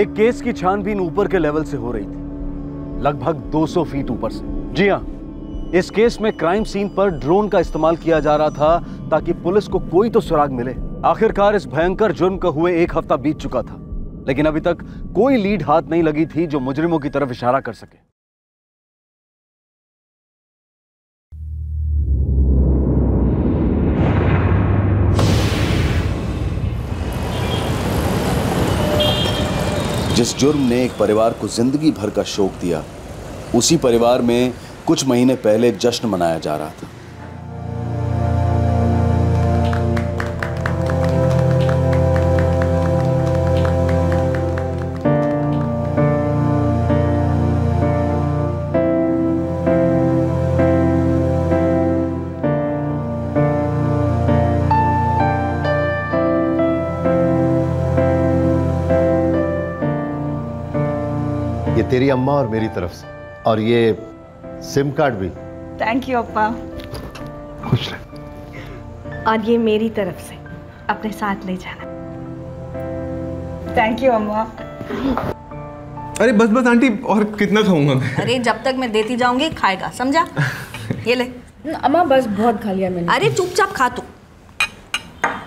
एक केस की छानबीन ऊपर के लेवल से हो रही थी, लगभग 200 फीट ऊपर से। जी हां, इस केस में क्राइम सीन पर ड्रोन का इस्तेमाल किया जा रहा था ताकि पुलिस को कोई तो सुराग मिले। आखिरकार इस भयंकर जुर्म को हुए 1 हफ्ता बीत चुका था, लेकिन अभी तक कोई लीड हाथ नहीं लगी थी जो मुजरिमों की तरफ इशारा कर सके। जिस जुर्म ने एक परिवार को जिंदगी भर का शोक दिया, उसी परिवार में कुछ महीने पहले जश्न मनाया जा रहा था। ये तेरी अम्मा और मेरी तरफ से, और ये सिम कार्ड भी। थैंक यू अप्पा। खुश रह। और ये मेरी तरफ से, अपने साथ ले जाना। थैंक यू अम्मा। अरे बस बस आंटी, और कितना खाऊंगा मैं? अरे जब तक मैं देती जाऊंगी खाएगा, समझा? ये ले। अम्मा बस बहुत खा लिया मैंने। अरे चुपचाप खा तू।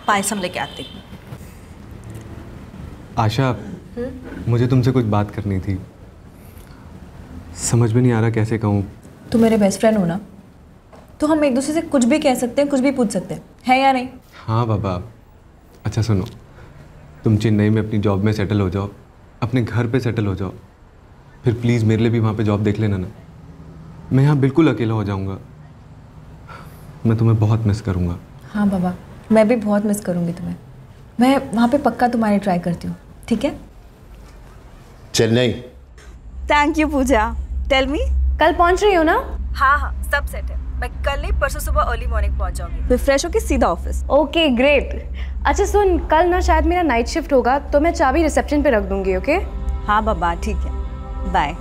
पायसम लेके आती। आशा, मुझे तुमसे कुछ बात करनी थी। समझ में नहीं आ रहा कैसे कहूँ। तुम मेरे बेस्ट फ्रेंड हो ना, तो हम एक दूसरे से कुछ भी कह सकते हैं, कुछ भी पूछ सकते हैं, है या नहीं? हाँ बाबा। अच्छा सुनो, तुम चेन्नई में अपनी जॉब में सेटल हो जाओ, अपने घर पे सेटल हो जाओ, फिर प्लीज़ मेरे लिए भी वहाँ पे जॉब देख लेना ना। मैं यहाँ बिल्कुल अकेला हो जाऊँगा। मैं तुम्हें बहुत मिस करूँगा। हाँ बाबा, मैं भी बहुत मिस करूँगी तुम्हें। मैं वहाँ पे पक्का तुम्हारी ट्राई करती हूँ, ठीक है? Chennai. Thank you Pooja. Tell me, कल पहुँच रही हो ना? हाँ हाँ सब सेट है। मैं कल नहीं परसों सुबह अर्ली मॉर्निंग पहुंच जाऊंगी, फिर फ्रेश होके सीधा ऑफिस। Okay great. अच्छा सुन, कल ना शायद मेरा नाइट शिफ्ट होगा, तो मैं चाबी रिसेप्शन पे रख दूंगी। ओके? हाँ बाबा ठीक है, बाय।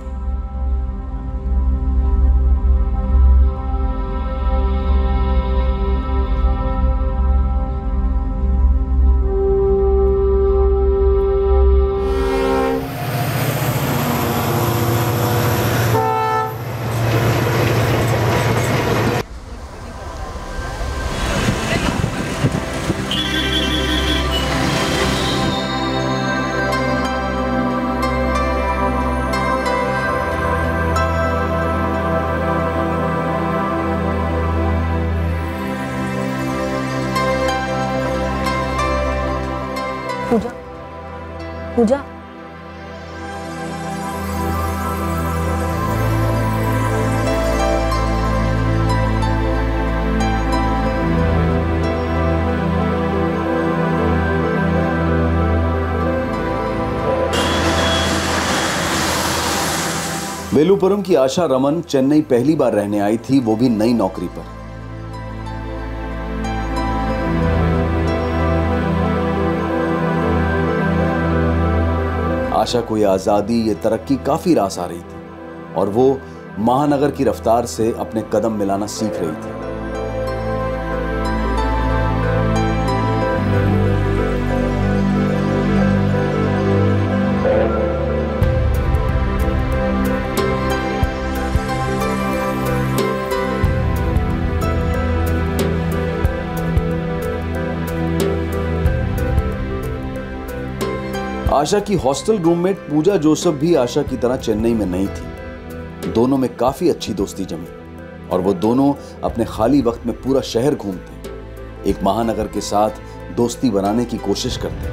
पूजा, पूजा, वेलुपुरम की आशा रमन चेन्नई पहली बार रहने आई थी, वो भी नई नौकरी पर। आशा को ये आजादी, ये तरक्की काफी रास आ रही थी और वो महानगर की रफ्तार से अपने कदम मिलाना सीख रही थी। आशा की हॉस्टल रूममेट पूजा जोसेफ भी आशा की तरह चेन्नई में नहीं थी। दोनों में काफी अच्छी दोस्ती जमी और वो दोनों अपने खाली वक्त में पूरा शहर घूमते, एक महानगर के साथ दोस्ती बनाने की कोशिश करते।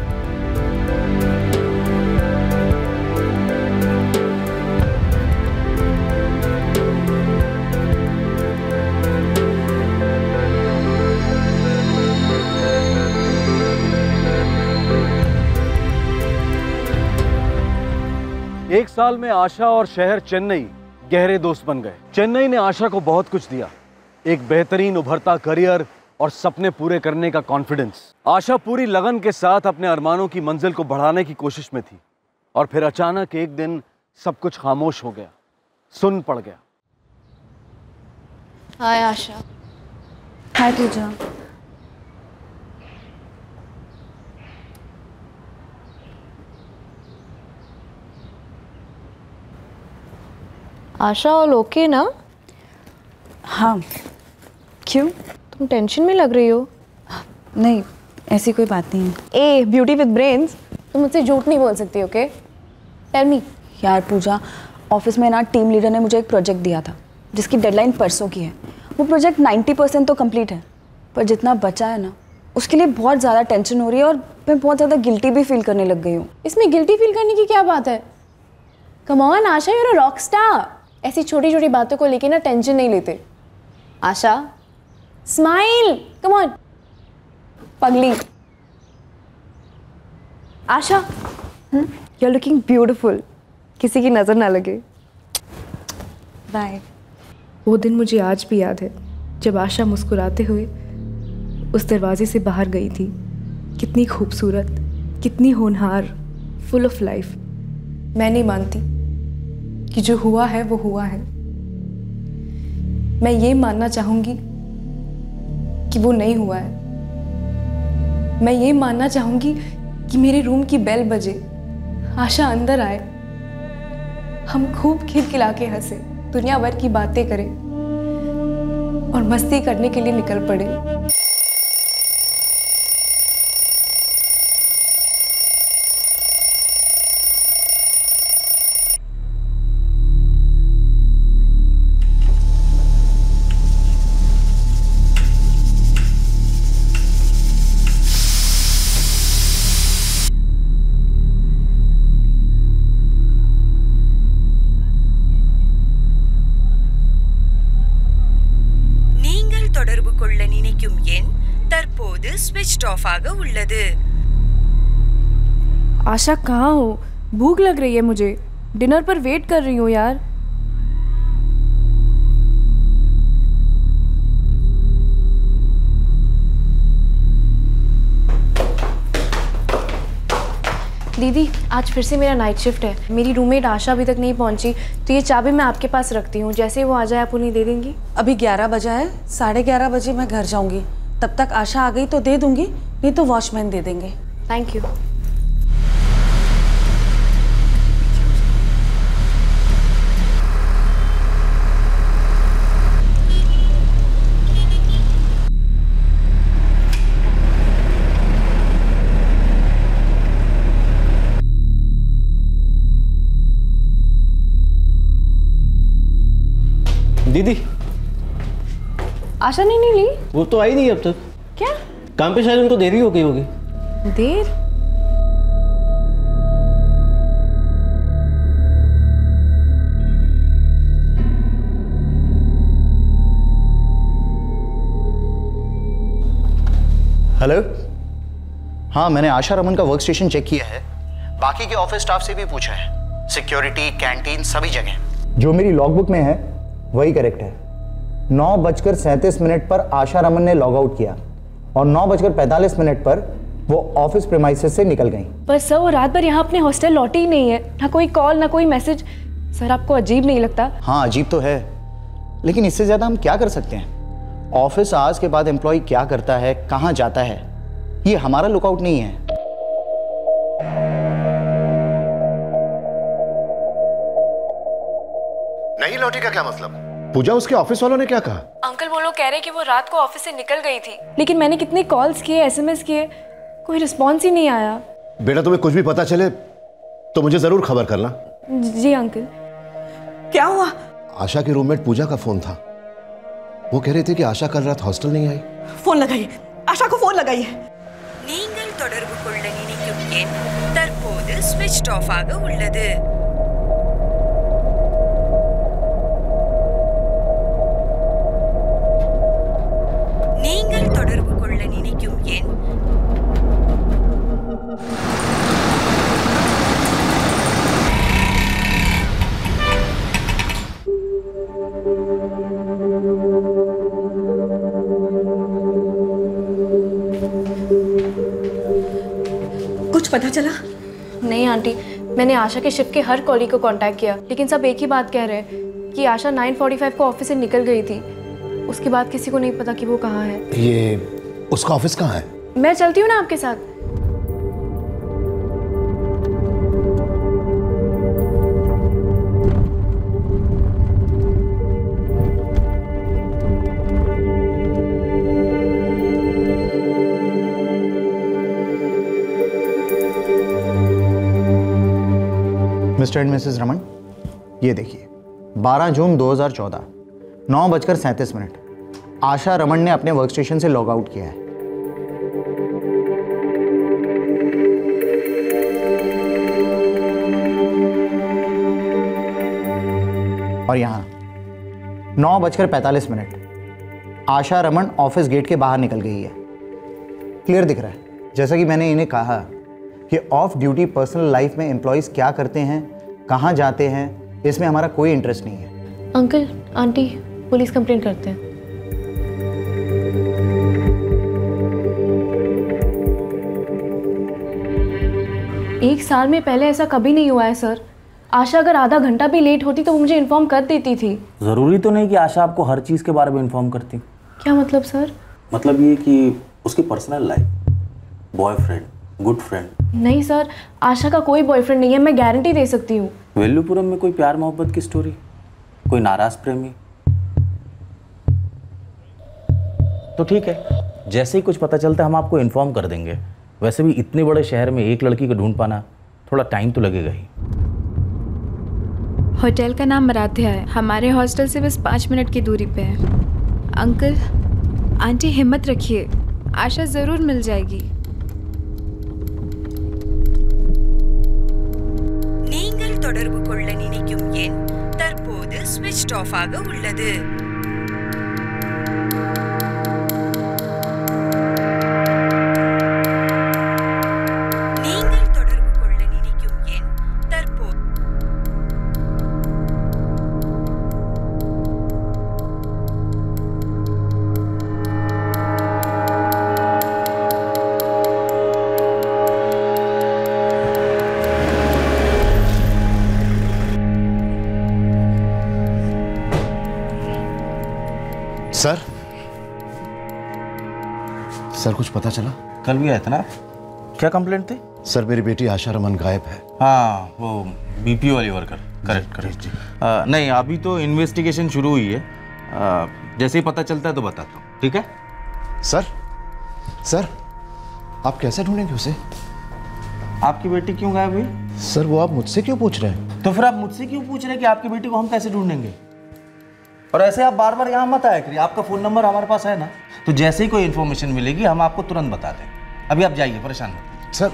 1 साल में आशा और शहर चेन्नई गहरे दोस्त बन गए। चेन्नई ने आशा को बहुत कुछ दिया, एक बेहतरीन उभरता करियर और सपने पूरे करने का कॉन्फिडेंस। आशा पूरी लगन के साथ अपने अरमानों की मंजिल को बढ़ाने की कोशिश में थी और फिर अचानक एक दिन सब कुछ खामोश हो गया, सुन पड़ गया। हाय आशा। हाय पूजा। आशा ऑल ओके ना? हाँ। क्यों? तुम टेंशन में लग रही हो। नहीं, ऐसी कोई बात नहीं है। ए ब्यूटी विद ब्रेन्स, तुम मुझसे झूठ नहीं बोल सकती, ओके? Tell me. यार पूजा, ऑफिस में ना टीम लीडर ने मुझे एक प्रोजेक्ट दिया था जिसकी डेडलाइन परसों की है। वो प्रोजेक्ट 90% तो कंप्लीट है, पर जितना बचा है ना उसके लिए बहुत ज़्यादा टेंशन हो रही है और मैं बहुत ज़्यादा गिल्टी भी फील करने लग गई हूँ। इसमें गिल्टी फील करने की क्या बात है? Come on Asha, you are a rock star. ऐसी छोटी छोटी बातों को लेके ना टेंशन नहीं लेते। आशा स्माइल, कम ऑन पगली। आशा यू आर लुकिंग ब्यूटीफुल, किसी की नज़र ना लगे। बाय। वो दिन मुझे आज भी याद है जब आशा मुस्कुराते हुए उस दरवाजे से बाहर गई थी। कितनी खूबसूरत, कितनी होनहार, फुल ऑफ लाइफ। मैं नहीं मानती कि जो हुआ है वो हुआ है। मैं ये मानना चाहूँगी कि वो नहीं हुआ है। मैं ये मानना चाहूँगी कि मेरे रूम की बेल बजे, आशा अंदर आए, हम खूब खिलखिला के हंसे, दुनिया भर की बातें करें और मस्ती करने के लिए निकल पड़े। स्विच ऑफ आगा उल्लது। आशा कहाँ हो? भूख लग रही है मुझे, डिनर पर वेट कर रही हूँ यार। दीदी आज फिर से मेरा नाइट शिफ्ट है। मेरी रूममेट आशा अभी तक नहीं पहुंची, तो ये चाबी मैं आपके पास रखती हूँ। जैसे वो आ जाए आप उन्हें दे देंगी। अभी 11 बजा है, 11:30 बजे मैं घर जाऊंगी। तब तक आशा आ गई तो दे दूंगी, नहीं तो वॉचमैन दे देंगे। Thank you. दीदी आशा ने नहीं ली? वो तो आई नहीं अब तक। क्या? काम पे शायद उनको देरी हो गई होगी। देर? हेलो। हाँ, मैंने आशा रमन का वर्क स्टेशन चेक किया है, बाकी के ऑफिस स्टाफ से भी पूछा है। सिक्योरिटी, कैंटीन, सभी जगह जो मेरी लॉगबुक में है वही करेक्ट है। 9:37 पर आशा रमन ने लॉग आउट किया और 9:45 पर वो ऑफिस प्रेमाइसेस से निकल गई। पर सर वो रात भर यहाँ अपने हॉस्टल लौटी ही नहीं है, ना कोई कॉल ना कोई मैसेज। सर आपको अजीब नहीं लगता? हाँ अजीब तो है, लेकिन इससे ज्यादा हम क्या कर सकते हैं? ऑफिस आवर्स के बाद एम्प्लॉय क्या करता है, कहाँ जाता है, ये हमारा लुकआउट नहीं है। नहीं लौटी का क्या मतलब? पूजा, उसके ऑफिस वालों ने क्या कहा? अंकल वो लोग कह रहे कि वो रात को ऑफिस से निकल गई थी, लेकिन मैंने कितने कॉल्स किए, एसएमएस किए, कोई रिस्पॉन्स ही नहीं आया। बेटा तुम्हें कुछ भी पता चले तो मुझे जरूर खबर करना। जी अंकल। क्या हुआ? आशा की रूममेट पूजा का फोन था, वो कह रही थी कि आशा कल रात हॉस्टल नहीं आई। फोन लगाइए, आशा को फोन लगाइए। நீங்கள் தொடர்பு கொள்ள நினைக்கும் எண் தற்போது ஸ்விட்ச் ஆஃப் ஆக உள்ளது। நீங்கள் தொடர்பு கொள்ள நினைக்கும் எண் पता चला? नहीं आंटी, मैंने आशा के शिफ्ट के हर कॉलीग को कांटेक्ट किया, लेकिन सब एक ही बात कह रहे हैं कि आशा 9:45 को ऑफिस से निकल गई थी। उसके बाद किसी को नहीं पता कि वो कहाँ है। ये उसका ऑफिस कहाँ है? मैं चलती हूँ ना आपके साथ। मिस्टर एंड मिसेस रमन, ये देखिए 12 जून 2014 9:37 आशा रमन ने अपने वर्क स्टेशन से लॉग आउट किया है। और यहां 9:45 आशा रमन ऑफिस गेट के बाहर निकल गई है। क्लियर दिख रहा है। जैसा कि मैंने इन्हें कहा कि ऑफ ड्यूटी पर्सनल लाइफ में एम्प्लॉयज क्या करते हैं, कहां जाते हैं, इसमें हमारा कोई इंटरेस्ट नहीं है। अंकल आंटी पुलिस कंप्लेंट करते हैं। एक साल में पहले ऐसा कभी नहीं हुआ है सर। आशा अगर आधा घंटा भी लेट होती तो वो मुझे इन्फॉर्म कर देती थी। जरूरी तो नहीं कि आशा आपको हर चीज के बारे में इन्फॉर्म करती। क्या मतलब सर? मतलब ये कि उसकी personal life, boyfriend, good friend. नहीं सर, आशा का कोई बॉयफ्रेंड नहीं है, मैं गारंटी दे सकती हूँ। वेल्लूपुरम में कोई प्यार मोहब्बत की स्टोरी, कोई नाराज प्रेमी? तो ठीक है, जैसे ही कुछ पता चलता है हम आपको इन्फॉर्म कर देंगे। वैसे भी इतने बड़े शहर में एक लड़की को ढूंढ पाना थोड़ा टाइम तो लगेगा ही। होटल का नाम मराठा है, हमारे हॉस्टल से बस 5 मिनट की दूरी पे है। अंकल आंटी हिम्मत रखिए, आशा ज़रूर मिल जाएगी। நீங்கள் தொடர்பு கொள்ள நினைக்கும் எண் தற்போது ஸ்விட்ச்ட் ஆஃப் ஆக உள்ளது. நீங்கள் தொடர்பு கொள்ள நினைக்கும் எண் தற்போது सर कुछ पता चला? कल भी आया था ना? क्या कंप्लेंट थी? सर मेरी बेटी आशा रमन गायब है। हाँ, वो बीपीओ वाली वर्कर। Correct correct. नहीं, अभी तो इन्वेस्टिगेशन शुरू हुई है। जैसे ही पता चलता है तो बताता हूँ, ठीक है? सर आप कैसे ढूंढेंगे उसे? आपकी बेटी क्यों गायब हुई? सर वो आप मुझसे क्यों पूछ रहे हैं? तो फिर आप मुझसे क्यों पूछ रहे हैं कि आपकी बेटी को हम कैसे ढूंढेंगे? और ऐसे आप बार बार यहाँ मत आया करिए। आपका फ़ोन नंबर हमारे पास है ना, तो जैसे ही कोई इन्फॉर्मेशन मिलेगी हम आपको तुरंत बता दें। अभी आप जाइए, परेशान मत। सर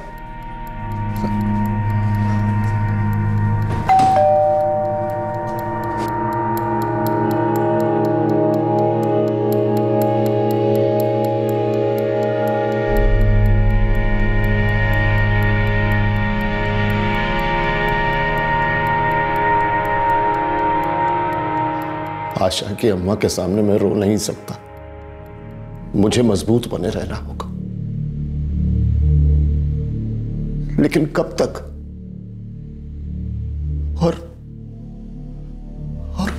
आशा की अम्मा के सामने मैं रो नहीं सकता, मुझे मजबूत बने रहना होगा। लेकिन कब तक और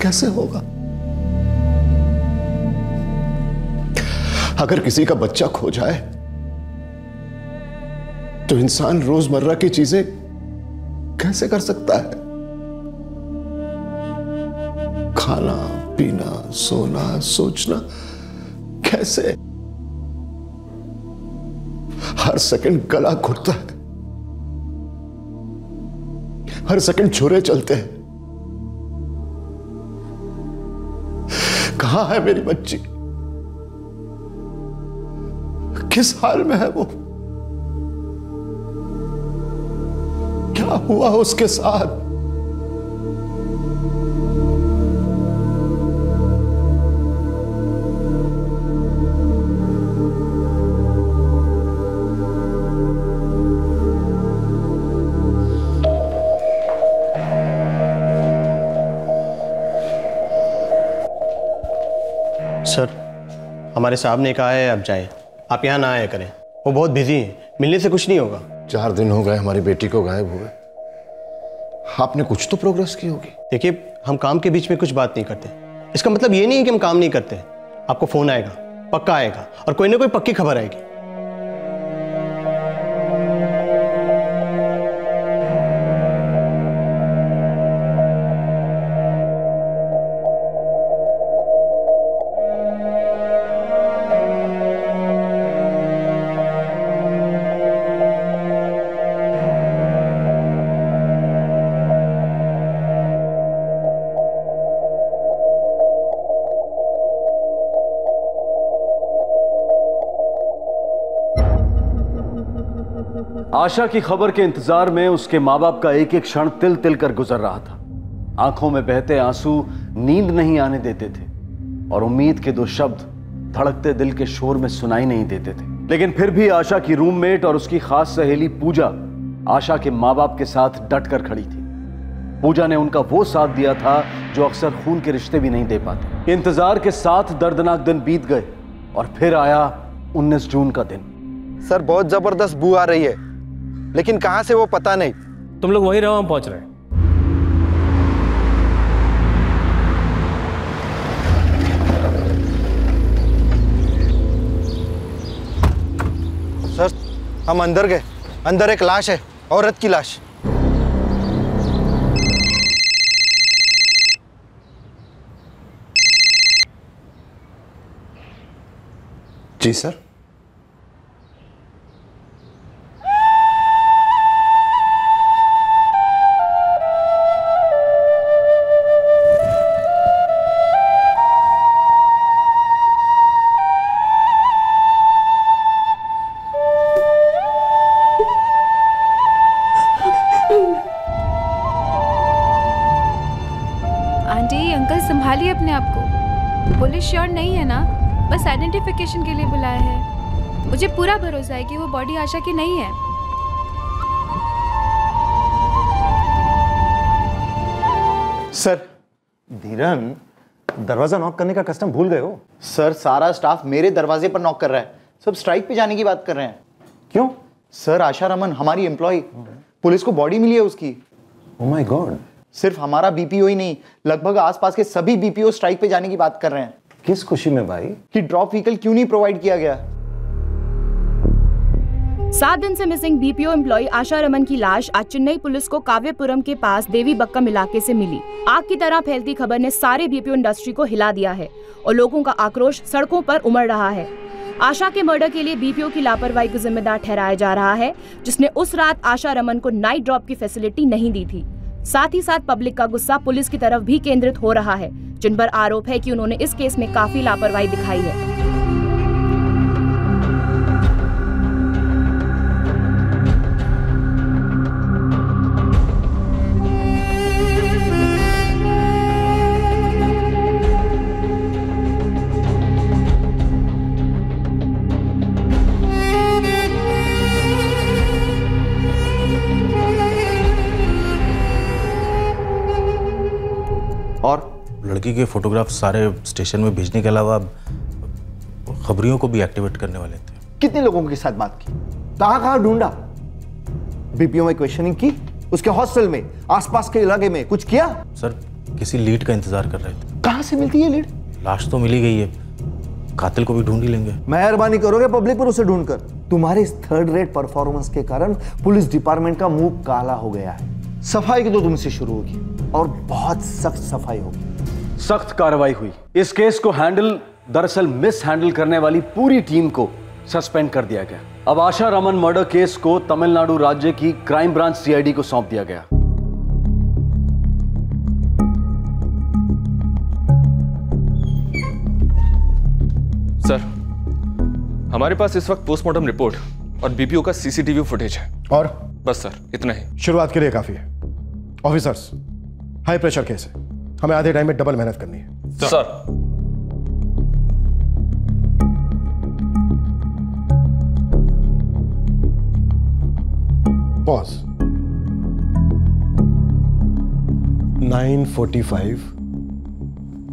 कैसे होगा? अगर किसी का बच्चा खो जाए तो इंसान रोजमर्रा की चीजें कैसे कर सकता है? खाना पीना, सोना, सोचना कैसे? हर सेकंड गला घुटता है, हर सेकंड छुरे चलते हैं। कहां है मेरी बच्ची? किस हाल में है वो? क्या हुआ उसके साथ? सर हमारे साहब ने कहा है आप जाएं, आप यहाँ ना आया करें, वो बहुत बिजी हैं, मिलने से कुछ नहीं होगा। 4 दिन हो गए हमारी बेटी को गायब हुए। आपने कुछ तो प्रोग्रेस की होगी। देखिए, हम काम के बीच में कुछ बात नहीं करते। इसका मतलब ये नहीं है कि हम काम नहीं करते। आपको फोन आएगा, पक्का आएगा, और कोई ना कोई पक्की खबर आएगी। आशा की खबर के इंतजार में उसके माँ बाप का एक एक क्षण तिल तिल कर गुजर रहा था। आंखों में बहते आंसू नींद नहीं आने देते थे और उम्मीद के 2 शब्द धड़कते दिल के शोर में सुनाई नहीं देते थे। लेकिन फिर भी आशा की रूममेट और उसकी खास सहेली पूजा आशा के माँ बाप के साथ डट कर खड़ी थी। पूजा ने उनका वो साथ दिया था जो अक्सर खून के रिश्ते भी नहीं दे पाते। इंतजार के 7 दर्दनाक दिन बीत गए और फिर आया 19 जून का दिन। सर, बहुत जबरदस्त बू आ रही है, लेकिन कहां से वो पता नहीं। तुम लोग वहीं रहो, हम पहुंच रहे हैं। सर, हम अंदर गए। अंदर एक लाश है, औरत की लाश। जी सर। संभालिए अपने आप को। पुलिस श्योर नहीं है ना, बस आइडेंटिफिकेशन के लिए बुलाया है। मुझे पूरा भरोसा है कि वो बॉडी आशा की नहीं है। सर, धीरन, दरवाजा नॉक करने का कस्टम भूल गए हो? सर, सारा स्टाफ मेरे दरवाजे पर नॉक कर रहा है। सब स्ट्राइक पे जाने की बात कर रहे हैं। क्यों? सर, आशा रमन हमारी एम्प्लॉय, पुलिस को बॉडी मिली है उसकी। Oh my God. सिर्फ हमारा बीपीओ ही नहीं, लगभग आसपास के सभी बीपीओ स्ट्राइक पे जाने की बात कर रहे हैं। किस खुशी में भाई? कि ड्रॉप व्हीकल क्यों नहीं प्रोवाइड किया गया। 7 दिन से मिसिंग बीपीओ एम्प्लॉय आशा रमन की लाश आज चेन्नई पुलिस को काव्यपुरम के पास देवी बक्कम इलाके से मिली। आग की तरह फैलती खबर ने सारे बीपीओ इंडस्ट्री को हिला दिया है और लोगों का आक्रोश सड़कों पर उमड़ रहा है। आशा के मर्डर के लिए बीपीओ की लापरवाही को जिम्मेदार ठहराया जा रहा है, जिसने उस रात आशा रमन को नाइट ड्रॉप की फैसिलिटी नहीं दी थी। साथ ही साथ पब्लिक का गुस्सा पुलिस की तरफ भी केंद्रित हो रहा है, जिन पर आरोप है कि उन्होंने इस केस में काफी लापरवाही दिखाई है। और लड़की के फोटोग्राफ सारे स्टेशन में भेजने के अलावा खबरियों को भी एक्टिवेट करने वाले थे। कितने लोगों के साथ बात की, कहां ढूंढा, बीपीओ में क्वेश्चनिंग की, उसके हॉस्टल में, आसपास के इलाके में कुछ किया? सर, किसी लीड का इंतजार कर रहे थे। कहां से मिलती है लीड? लाश तो मिली गई है, कातिल को भी ढूंढ ही लेंगे। मेहरबानी करोगे पब्लिक पर उसे ढूंढकर? तुम्हारे इस 3rd रेट परफॉर्मेंस के कारण पुलिस डिपार्टमेंट का मुंह काला हो गया है। सफाई की तो तुमसे शुरू होगी और बहुत सख्त सफाई होगी। सख्त कार्रवाई हुई। इस केस को दरअसल मिस हैंडल करने वाली पूरी टीम को सस्पेंड कर दिया गया। अब आशा रमन मर्डर केस को तमिलनाडु राज्य की क्राइम ब्रांच सीआईडी को सौंप दिया गया। सर, हमारे पास इस वक्त पोस्टमार्टम रिपोर्ट और बीपीओ का सीसीटीवी फुटेज है। और बस सर, इतना ही। शुरुआत के लिए काफी है। ऑफिसर्स, हाई प्रेशर केस है, हमें आधे टाइम में डबल मेहनत करनी है। सर। पॉज। 9:45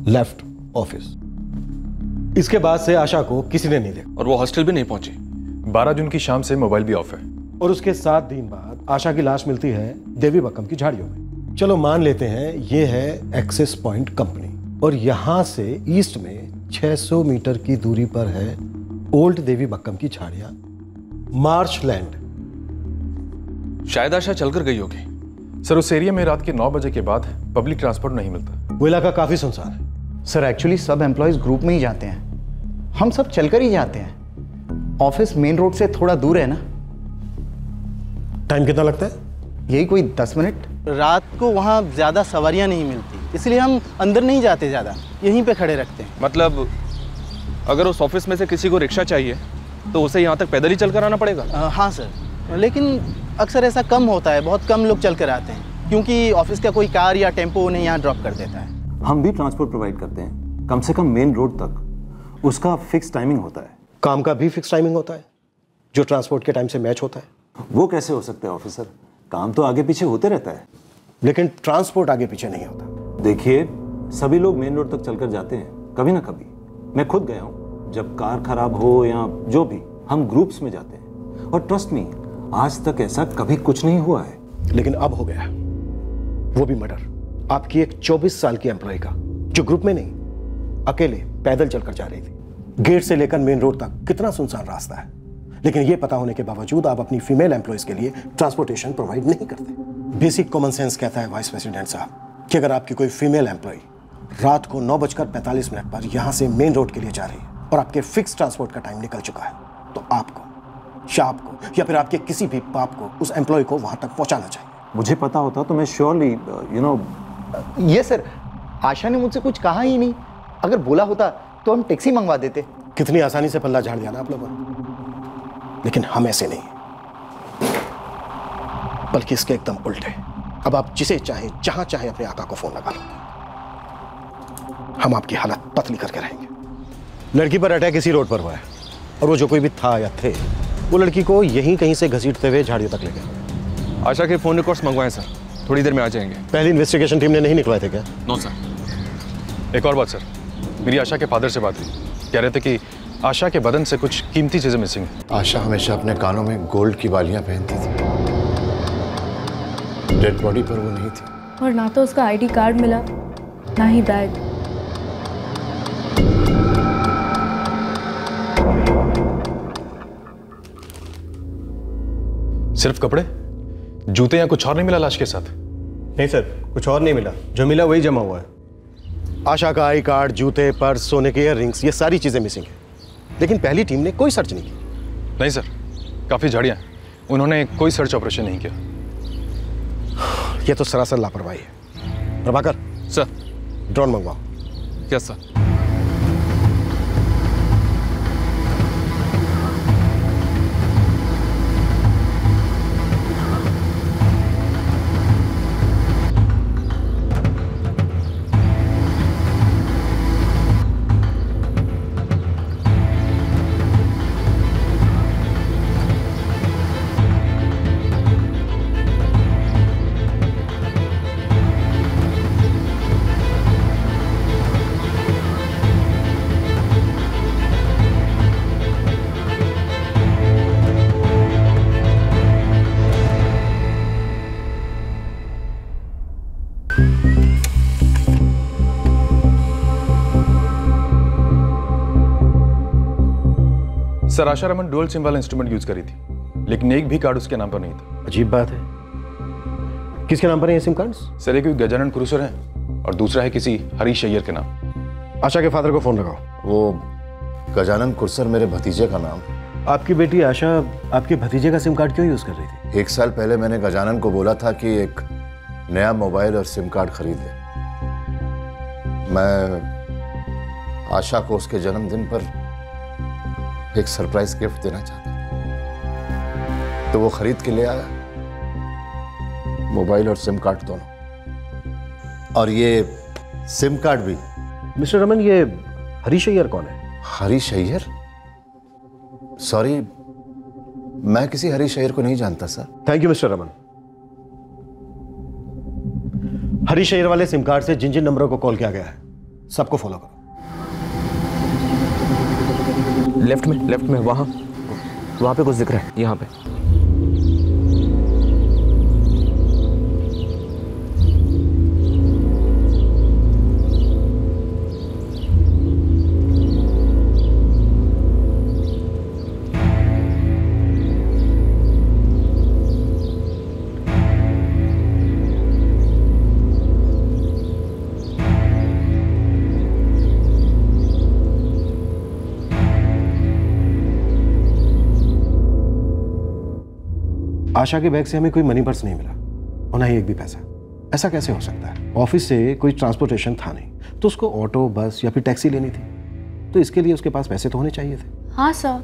left office. इसके बाद से आशा को किसी ने नहीं देखा और वो हॉस्टल भी नहीं पहुंची। 12 जून की शाम से मोबाइल भी ऑफ है। और उसके 7 दिन बाद आशा की लाश मिलती है देवी बक्कम की झाड़ियों में। चलो मान लेते हैं ये है एक्सेस पॉइंट कंपनी, और यहां से ईस्ट में 600 मीटर की दूरी पर है ओल्ड देवी बक्कम की झाड़ियां, मार्श लैंड। शायद आशा चलकर गई होगी सर। उस एरिया में रात के 9 बजे के बाद पब्लिक ट्रांसपोर्ट नहीं मिलता। वो इलाका काफी सुनसान है सर। एक्चुअली सब एम्प्लॉयज ग्रुप में ही जाते हैं, हम सब चलकर ही जाते हैं। ऑफिस मेन रोड से थोड़ा दूर है ना। टाइम कितना लगता है? यही कोई 10 मिनट। रात को वहाँ ज़्यादा सवारियाँ नहीं मिलती, इसलिए हम अंदर नहीं जाते, ज़्यादा यहीं पे खड़े रखते हैं। मतलब अगर उस ऑफिस में से किसी को रिक्शा चाहिए तो उसे यहाँ तक पैदल ही चलकर आना पड़ेगा? हाँ सर, लेकिन अक्सर ऐसा कम होता है, बहुत कम लोग चल कर आते हैं, क्योंकि ऑफिस का कोई कार या टेम्पो उन्हें यहाँ ड्रॉप कर देता है। हम भी ट्रांसपोर्ट प्रोवाइड करते हैं, कम से कम मेन रोड तक। उसका फिक्स टाइमिंग होता है। काम का भी फिक्स टाइमिंग होता है जो ट्रांसपोर्ट के टाइम से मैच होता है? वो कैसे हो सकता है ऑफिसर, काम तो आगे पीछे होते रहता है। लेकिन ट्रांसपोर्ट आगे पीछे नहीं होता। देखिए, सभी लोग मेन रोड तक चलकर जाते हैं, कभी ना कभी। मैं खुद गया हूँ, जब कार खराब हो या जो भी, हम ग्रुप्स में जाते हैं। और ट्रस्ट मी, आज तक ऐसा कभी कुछ नहीं हुआ है। लेकिन अब हो गया, वो भी मर्डर। आपकी एक 24 साल की एम्प्लॉय का, जो ग्रुप में नहीं, अकेले पैदल चलकर जा रही थी। गेट से लेकर मेन रोड तक कितना सुनसान रास्ता है, लेकिन यह पता होने के बावजूद आप अपनी फीमेल एम्प्लॉयज के लिए ट्रांसपोर्टेशन प्रोवाइड नहीं करते। बेसिक कॉमन सेंस कहता है वाइस प्रेसिडेंट साहब कि अगर आपकी कोई फीमेल एम्प्लॉय रात को 9:45 पर यहां से मेन रोड के लिए जा रही है और आपके फिक्स ट्रांसपोर्ट का टाइम निकल चुका है, तो आपको शाप को या फिर आपके किसी भी पाप को उस एम्प्लॉय को वहां तक पहुंचाना चाहिए। मुझे पता होता तो मैं श्योरली ये सर, आशा ने मुझसे कुछ कहा ही नहीं। अगर बोला होता तो हम टैक्सी मंगवा देते। कितनी आसानी से पल्ला झाड़ दिया ना आप लोगों ने। लेकिन हम ऐसे नहीं, बल्कि इसके एकदम उल्टे। अब आप जिसे चाहें, जहां चाहें, अपने आका को फोन लगा लो, हम आपकी हालत पतली करके रहेंगे। लड़की पर अटैक इसी रोड पर हुआ है, और वो जो कोई भी था या थे, वो लड़की को यहीं कहीं से घसीटते हुए झाड़ियों तक ले गए। आशा के फोन रिकॉर्ड्स मंगवाएं सर, थोड़ी देर में आ जाएंगे। पहली इन्वेस्टिगेशन टीम ने नहीं निकलवाए थे क्या? No sir. एक और बात सर, मेरी आशा के फादर से बात हुई, कह रहे थे कि आशा के बदन से कुछ कीमती चीजें मिसिंग हैं। आशा हमेशा अपने कानों में गोल्ड की बालियां पहनती थी, डेड बॉडी पर वो नहीं थी। और ना तो उसका आईडी कार्ड मिला, ना ही बैग। सिर्फ कपड़े, जूते या कुछ और नहीं मिला लाश के साथ? नहीं सर, कुछ और नहीं मिला, जो मिला वही जमा हुआ है। आशा का आई कार्ड, जूते, पर्स, सोने के इयररिंग्स, ये सारी चीजें मिसिंग हैं। लेकिन पहली टीम ने कोई सर्च नहीं की। नहीं सर, काफी झाड़ियां, उन्होंने कोई सर्च ऑपरेशन नहीं किया। ये तो सरासर लापरवाही है। प्रभाकर सर, ड्रोन मंगवाओ। Yes sir. Sir, Asha Raman dual sim वाला इंस्ट्रूमेंट यूज करी थी, लेकिन एक भी कार्ड उसके नाम पर नहीं था। अजीब बात है। किसके नाम पर है ये सिम कार्ड्स? सर, एक गजानन कुरुसर है और दूसरा है किसी हरीश अय्यर के नाम। आशा के फादर को फोन लगाओ। वो गजानन कुरसर मेरे भतीजे का नाम। आपकी बेटी आशा आपके भतीजे का सिम कार्ड क्यों यूज कर रही थी? 1 साल पहले मैंने गजानन को बोला था कि एक नया मोबाइल और सिम कार्ड खरीद ले। मैं आशा को उसके जन्मदिन पर एक सरप्राइज गिफ्ट देना चाहता था, तो वो खरीद के ले आया, मोबाइल और सिम कार्ड दोनों। और ये सिम कार्ड भी। मिस्टर रमन, ये हरीश अय्यर कौन है? हरीश अय्यर? सॉरी, मैं किसी हरीश अय्यर को नहीं जानता sir. Thank you mister Raman. Harish Iyer वाले सिम कार्ड से जिन जिन नंबरों को कॉल किया गया है, सबको फॉलो करो। लेफ्ट में वहां पे कुछ दिख रहा है, यहाँ पे। आशा के बैग से हमें कोई मनी पर्स नहीं मिला और ना ही एक भी पैसा। ऐसा कैसे हो सकता है? ऑफिस से कोई ट्रांसपोर्टेशन था नहीं तो उसको ऑटो, बस या फिर टैक्सी लेनी थी, तो इसके लिए उसके पास पैसे तो होने चाहिए थे। हाँ सर,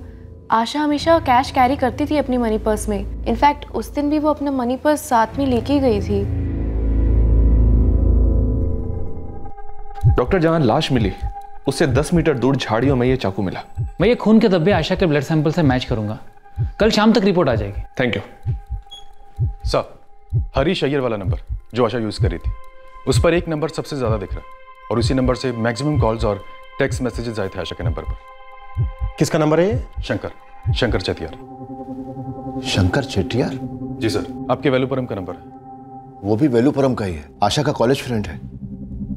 आशा हमेशा कैश कैरी करती थी अपनी मनी पर्स में। इनफैक्ट उस दिन भी वो अपना मनी पर्स साथ में लेके गई थी। डॉक्टर, जहां लाश मिली उससे 10 मीटर दूर झाड़ियों में ये चाकू मिला। मैं ये खून के धब्बे आशा के ब्लड सैंपल से मैच करूंगा, कल शाम तक रिपोर्ट आ जाएगी। Thank you sir. Harish Iyer वाला नंबर जो आशा यूज करी थी, उस पर एक नंबर सबसे ज्यादा दिख रहा है और उसी नंबर से मैक्सिमम कॉल्स और टेक्स्ट मैसेजेस आए थे आशा के नंबर पर। किसका नंबर है ये? शंकर चेटियार। शंकर चेटियार? जी सर, आपके वेलुपुरम का नंबर है। वो भी वेलुपुरम का ही है। आशा का कॉलेज फ्रेंड है,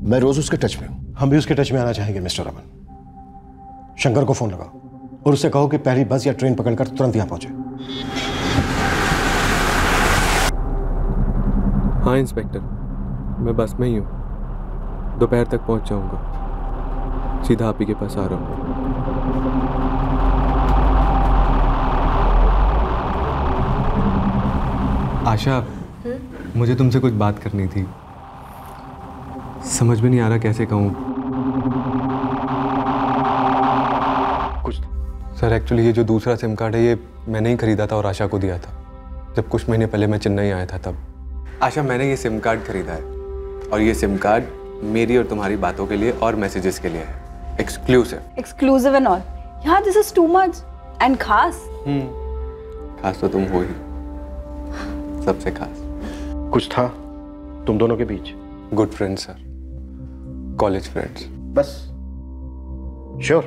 मैं रोज उसके टच में हूं। हम भी उसके टच में आना चाहेंगे मिस्टर रमन। शंकर को फोन लगाओ और उससे कहो कि पहली बस या ट्रेन पकड़कर तुरंत यहां पहुंचे। हाँ इंस्पेक्टर, मैं बस में ही हूँ, दोपहर तक पहुंच जाऊंगा। सीधा आप ही के पास आ रहा हूँ। आशा, मुझे तुमसे कुछ बात करनी थी। समझ में नहीं आ रहा कैसे कहूँ। कुछ सर, एक्चुअली ये जो दूसरा सिम कार्ड है ये मैंने ही खरीदा था और आशा को दिया था जब कुछ महीने पहले मैं चेन्नई आया था तब। आशा, मैंने ये सिम कार्ड खरीदा है और ये सिम कार्ड मेरी और तुम्हारी बातों के लिए और मैसेजेस के लिए है। Exclusive and all. यार this is too much. And खास खास तो तुम हो ही, सबसे खास। कुछ था तुम दोनों के बीच? Good friends sir, college friends. बस? श्योर?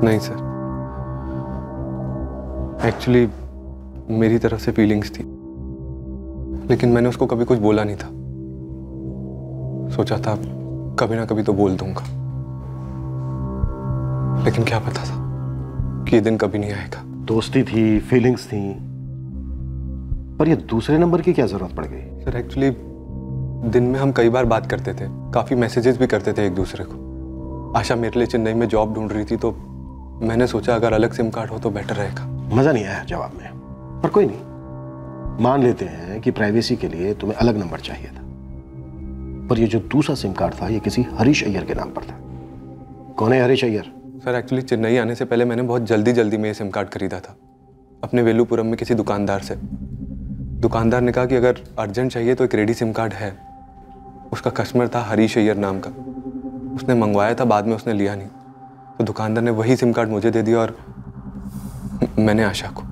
नहीं सर, एक्चुअली मेरी तरफ से फीलिंग्स थी लेकिन मैंने उसको कभी कुछ बोला नहीं था। सोचा था कभी ना कभी तो बोल दूंगा, लेकिन क्या पता था कि ये दिन कभी नहीं आएगा। दोस्ती थी, फीलिंग्स थी, पर ये दूसरे नंबर की क्या जरूरत पड़ गई? सर एक्चुअली दिन में हम कई बार बात करते थे, काफी मैसेजेस भी करते थे एक दूसरे को। आशा मेरे लिए चेन्नई में जॉब ढूंढ रही थी तो मैंने सोचा अगर अलग सिम कार्ड हो तो बेटर रहेगा। मजा नहीं आया जवाब में, पर कोई नहीं, मान लेते हैं कि प्राइवेसी के लिए तुम्हें अलग नंबर चाहिए था, पर ये जो दूसरा सिम कार्ड था ये किसी हरीश अय्यर के नाम पर था। कौन है हरीश अय्यर? सर एक्चुअली चेन्नई आने से पहले मैंने बहुत जल्दी में ये सिम कार्ड खरीदा था अपने वेलुपुरम में किसी दुकानदार से। दुकानदार ने कहा कि अगर अर्जेंट चाहिए तो एक रेडी सिम कार्ड है। उसका कस्टमर था हरीश अय्यर नाम का, उसने मंगवाया था, बाद में उसने लिया नहीं, तो दुकानदार ने वही सिम कार्ड मुझे दे दिया और मैंने आशा को।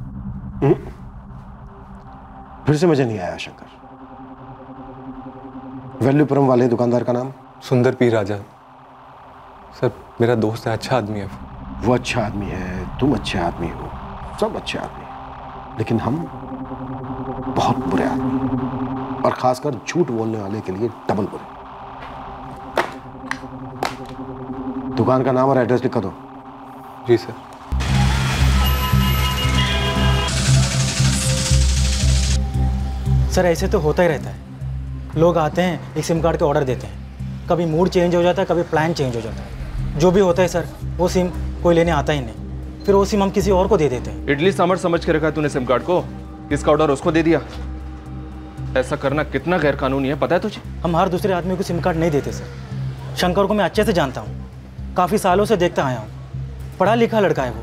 फिर से मुझे नहीं आया शंकर। वेलुपुरम वाले दुकानदार का नाम? सुंदर पी राजा। सर मेरा दोस्त है, अच्छा आदमी है वो अच्छा आदमी है, तुम अच्छे आदमी हो, सब अच्छे आदमी हैं, लेकिन हम बहुत बुरे आदमी, और खासकर झूठ बोलने वाले के लिए डबल बुरे। दुकान का नाम और एड्रेस लिखा दो। जी सर। सर ऐसे तो होता ही रहता है, लोग आते हैं एक सिम कार्ड के ऑर्डर देते हैं, कभी मूड चेंज हो जाता है, कभी प्लान चेंज हो जाता है, जो भी होता है सर वो सिम कोई लेने आता ही नहीं, फिर वो सिम हम किसी और को दे देते हैं। इडली सांभर समझ के रखा है तूने सिम कार्ड को, किसका ऑर्डर उसको दे दिया। ऐसा करना कितना गैर कानूनी है पता है तुझे? हम हर दूसरे आदमी को सिम कार्ड नहीं देते सर। शंकर को मैं अच्छे से जानता हूँ, काफ़ी सालों से देखता आया हूँ, पढ़ा लिखा लड़का है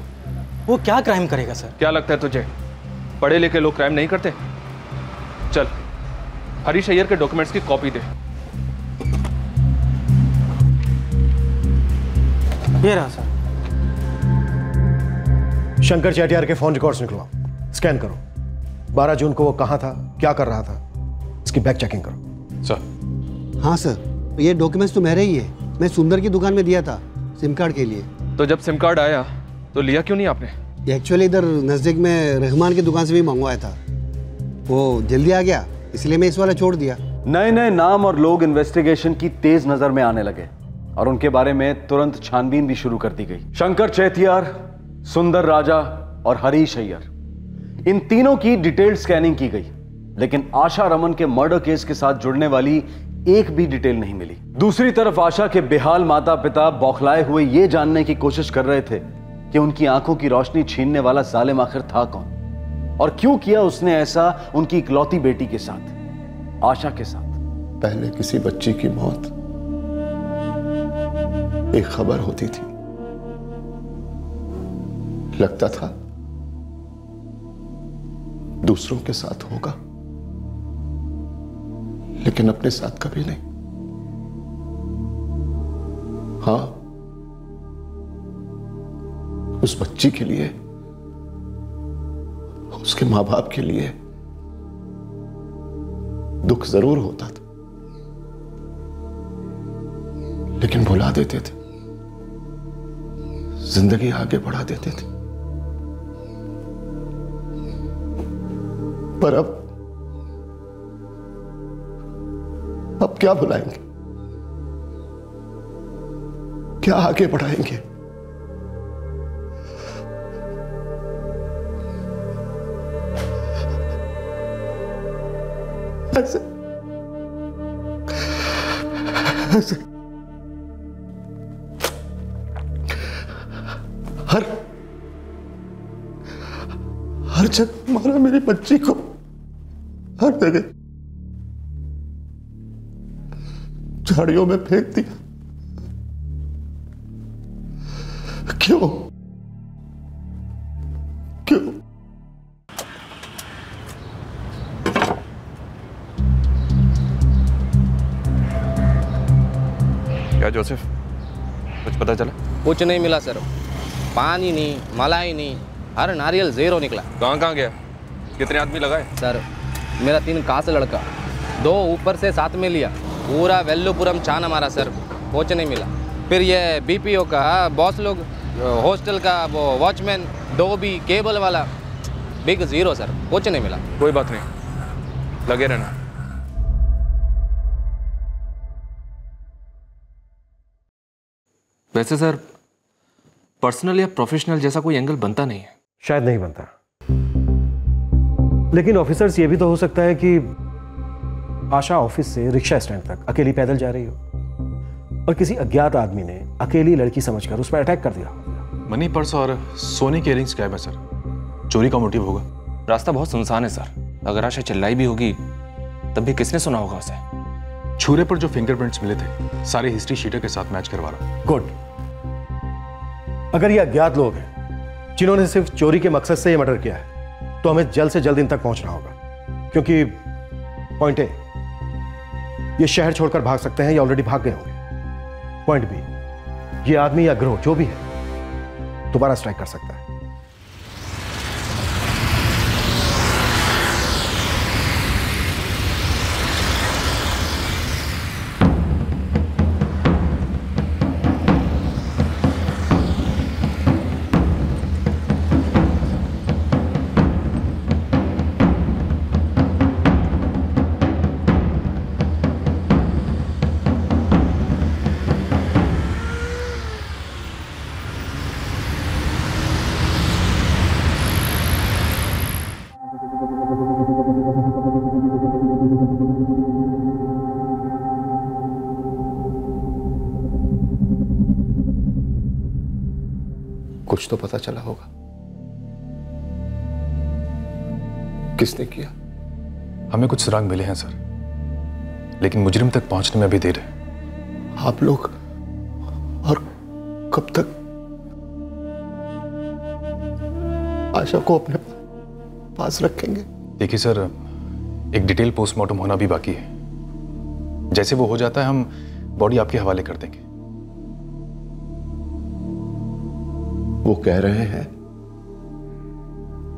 वो क्या क्राइम करेगा सर? क्या लगता है तुझे पढ़े लिखे लोग क्राइम नहीं करते? चल हरीश अय्यर के डॉक्यूमेंट्स की कॉपी दे। ये रहा सर। शंकर चेटियार के फोन रिकॉर्ड्स निकलवाओ, स्कैन करो। 12 जून को वो कहाँ था, क्या कर रहा था, इसकी बैक चेकिंग करो। सर। हाँ सर, ये डॉक्यूमेंट्स तो मेरे ही है, मैं सुंदर की दुकान में दिया था सिम कार्ड के लिए। तो जब सिम कार्ड आया तो लिया क्यों नहीं आपने? एक्चुअली इधर नज़दीक में रहमान की दुकान से भी मंगवाया था, वो जल्दी आ गया इसलिए मैं इस वाला छोड़ दिया। नए नए नाम और लोग इन्वेस्टिगेशन की तेज नजर में आने लगे और उनके बारे में तुरंत छानबीन भी शुरू कर दी गई। शंकर चेतियार, सुंदर राजा और हरीश अय्यर, इन तीनों की डिटेल्ड स्कैनिंग की गई, लेकिन आशा रमन के मर्डर केस के साथ जुड़ने वाली एक भी डिटेल नहीं मिली। दूसरी तरफ आशा के बेहाल माता पिता बौखलाए हुए ये जानने की कोशिश कर रहे थे कि कि उनकी आंखों की रोशनी छीनने वाला जालिम आखिर था कौन, और क्यों किया उसने ऐसा उनकी इकलौती बेटी के साथ, आशा के साथ। पहले किसी बच्ची की मौत एक खबर होती थी, लगता था दूसरों के साथ होगा, लेकिन अपने साथ कभी नहीं। हाँ, उस बच्ची के लिए, उसके मां बाप के लिए दुख जरूर होता था, लेकिन भुला देते थे, जिंदगी आगे बढ़ा देते थे। पर अब क्या भुलाएंगे, क्या आगे बढ़ाएंगे? ऐसे हर जगह मारा मेरी बच्ची को, हर जगह झाड़ियों में फेंक दिया। क्यों? क्यों? क्या जोसेफ, कुछ पता चला? कुछ नहीं मिला सर, पानी नहीं, मलाई नहीं, हर नारियल ज़ीरो निकला। कहाँ गया? कितने आदमी लगाए? सर मेरा 3 कास लड़का, 2 ऊपर से साथ में लिया, पूरा वेल्लुपुरम छाना मारा सर, कुछ नहीं मिला। फिर ये बीपीओ का बॉस लोग, हॉस्टल का वो वॉचमैन, डोबी, केबल वाला, बिग ज़ीरो सर, कुछ नहीं मिला। कोई बात नहीं, लगे रहना। वैसे सर, पर्सनल या प्रोफेशनल जैसा कोई एंगल बनता नहीं है। शायद नहीं बनता, लेकिन ऑफिसर्स ये भी तो हो सकता है कि आशा ऑफिस से रिक्शा स्टैंड तक अकेली पैदल जा रही हो और किसी अज्ञात आदमी ने अकेली लड़की समझकर उस पर अटैक कर दिया। मनी पर्स और सोने के इयरिंग्स गायब है सर, चोरी का मोटिव होगा। रास्ता बहुत सुनसान है सर, अगर आशा चिल्लाई भी होगी तब भी किसने सुना होगा उसे? छुरे पर जो फिंगरप्रिंट्स मिले थे सारे हिस्ट्री शीटर के साथ मैच करवा रहा हूं। गुड। अगर ये अज्ञात लोग हैं जिन्होंने सिर्फ चोरी के मकसद से ये मर्डर किया है, तो हमें जल्द से जल्द इन तक पहुंचना होगा, क्योंकि पॉइंट ए, ये शहर छोड़कर भाग सकते हैं या ऑलरेडी भाग गए होंगे। पॉइंट बी, ये आदमी या गिरोह जो भी है दोबारा स्ट्राइक कर सकता है। कुछ तो पता चला होगा, किसने किया? हमें कुछ सुराग मिले हैं सर, लेकिन मुजरिम तक पहुंचने में भी देर है। आप लोग और कब तक आशा को अपने पास रखेंगे? देखिए सर, एक डिटेल पोस्टमार्टम होना भी बाकी है। जैसे वो हो जाता है हम बॉडी आपके हवाले कर देंगे। वो कह रहे हैं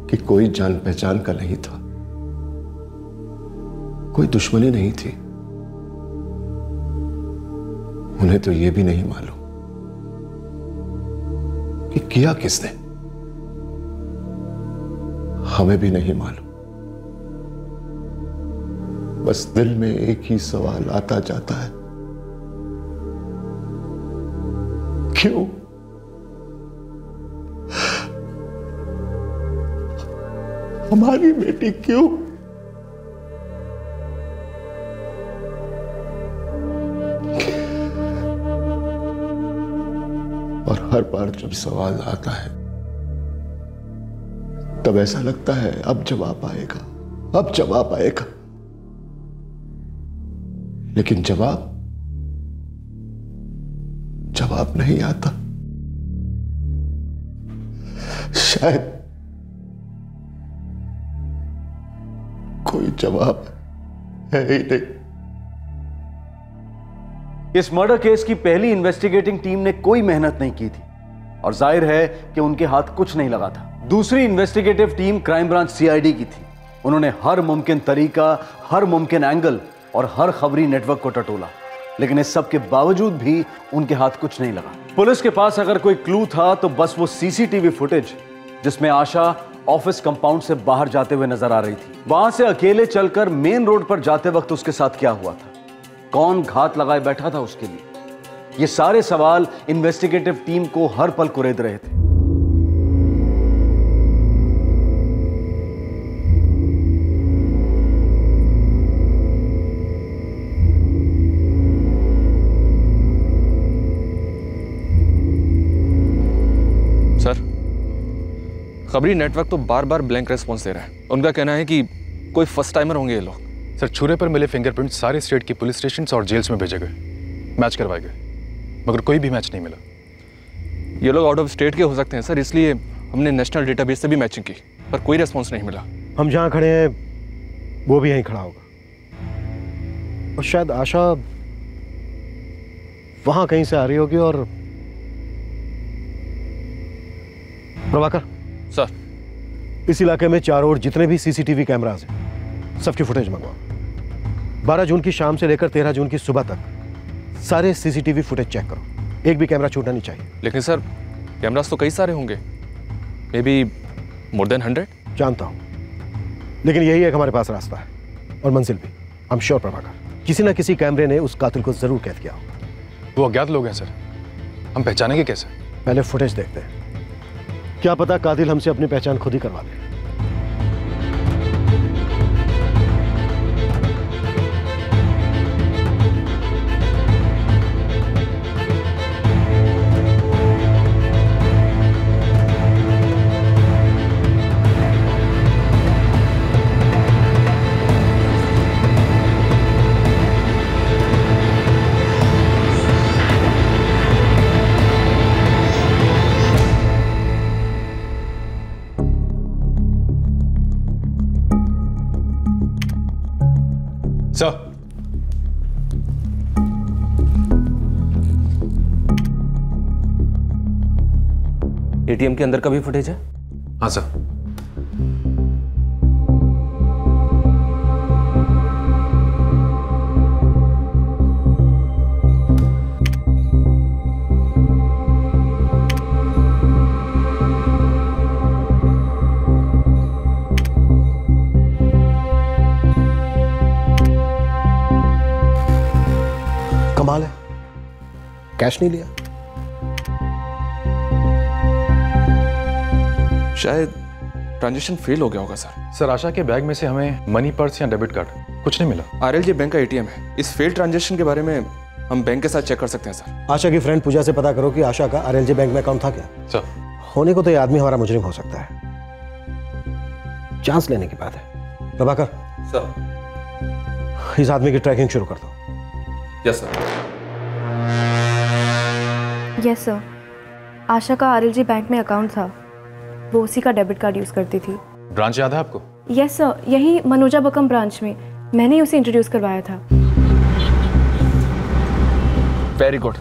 कि कोई जान पहचान का नहीं था, कोई दुश्मनी नहीं थी। उन्हें तो यह भी नहीं मालूम कि किया किसने, हमें भी नहीं मालूम। बस दिल में एक ही सवाल आता जाता है, क्यों? हमारी बेटी क्यों? और हर बार जब सवाल आता है तब ऐसा लगता है अब जवाब आएगा, अब जवाब आएगा, लेकिन जवाब नहीं आता। शायद कोई जवाब है ही नहीं। इस मर्डर केस की पहली इन्वेस्टिगेटिंग टीम ने कोई मेहनत नहीं की थी और जाहिर है कि उनके हाथ कुछ नहीं लगा था। दूसरी investigative team crime branch CID की थी। उन्होंने हर मुमकिन तरीका, हर मुमकिन एंगल और हर खबरी नेटवर्क को टटोला, लेकिन इस सब के बावजूद भी उनके हाथ कुछ नहीं लगा। पुलिस के पास अगर कोई क्लू था तो बस वो सीसीटीवी फुटेज जिसमें आशा ऑफिस कंपाउंड से बाहर जाते हुए नजर आ रही थी। वहां से अकेले चलकर मेन रोड पर जाते वक्त उसके साथ क्या हुआ था, कौन घात लगाए बैठा था उसके लिए, ये सारे सवाल इन्वेस्टिगेटिव टीम को हर पल कुरेद रहे थे। सर, खबरी नेटवर्क तो बार बार ब्लैंक रेस्पॉन्स दे रहा है। उनका कहना है कि कोई फर्स्ट टाइमर होंगे ये लोग। सर, छुरे पर मिले फिंगरप्रिंट सारे स्टेट की पुलिस स्टेशन और जेल्स में भेजे गए, मैच करवाए गए, मगर कोई भी मैच नहीं मिला। ये लोग आउट ऑफ स्टेट के हो सकते हैं सर, इसलिए हमने नेशनल डेटाबेस से भी मैचिंग की, पर कोई रेस्पॉन्स नहीं मिला। हम जहाँ खड़े हैं वो भी यहीं खड़ा होगा और शायद आशा वहां कहीं से आ रही होगी। और प्रभाकर सर, इस इलाके में चारों ओर जितने भी सीसीटीवी कैमरास हैं सबकी फुटेज मंगवाओ। 12 जून की शाम से लेकर 13 जून की सुबह तक सारे सीसीटीवी फुटेज चेक करो, एक भी कैमरा छूटना नहीं चाहिए। लेकिन सर, कैमरास तो कई सारे होंगे, मे बी मोर देन 100। जानता हूं, लेकिन यही एक हमारे पास रास्ता है और मंजिल भी। आई एम श्योर प्रभाकर, किसी ना किसी कैमरे ने उस कातिल को जरूर कैद किया होगा। वो अज्ञात लोग हैं सर, हम पहचानेंगे कैसे? पहले फुटेज देखते हैं, क्या पता कातिल हमसे अपनी पहचान खुद ही करवा दे। सर, एटीएम के अंदर का भी फुटेज है? हाँ सर। कमाल है, कैश नहीं लिया। शायद ट्रांजैक्शन फेल हो गया होगा सर। सर, आशा के बैग में से हमें मनी पर्स या डेबिट कार्ड कुछ नहीं मिला। आरएलजी बैंक का एटीएम है। इस फेल ट्रांजैक्शन के बारे में हम बैंक के साथ चेक कर सकते हैं सर। आशा की फ्रेंड पूजा से पता करो कि आशा का आरएलजी बैंक में अकाउंट था क्या। सर, होने को तो ये आदमी हमारा मुजरिम हो सकता है, चांस लेने की बात है। प्रभाकर सर, इस आदमी की ट्रैकिंग शुरू कर दो। Yes sir. यस सर, आशा का आरएलजी बैंक में अकाउंट था, वो उसी का डेबिट कार्ड यूज करती थी। ब्रांच याद है आपको? यस सर, यही मनोजा बकम ब्रांच में, मैंने ही उसे इंट्रोड्यूस करवाया था। वेरी गुड,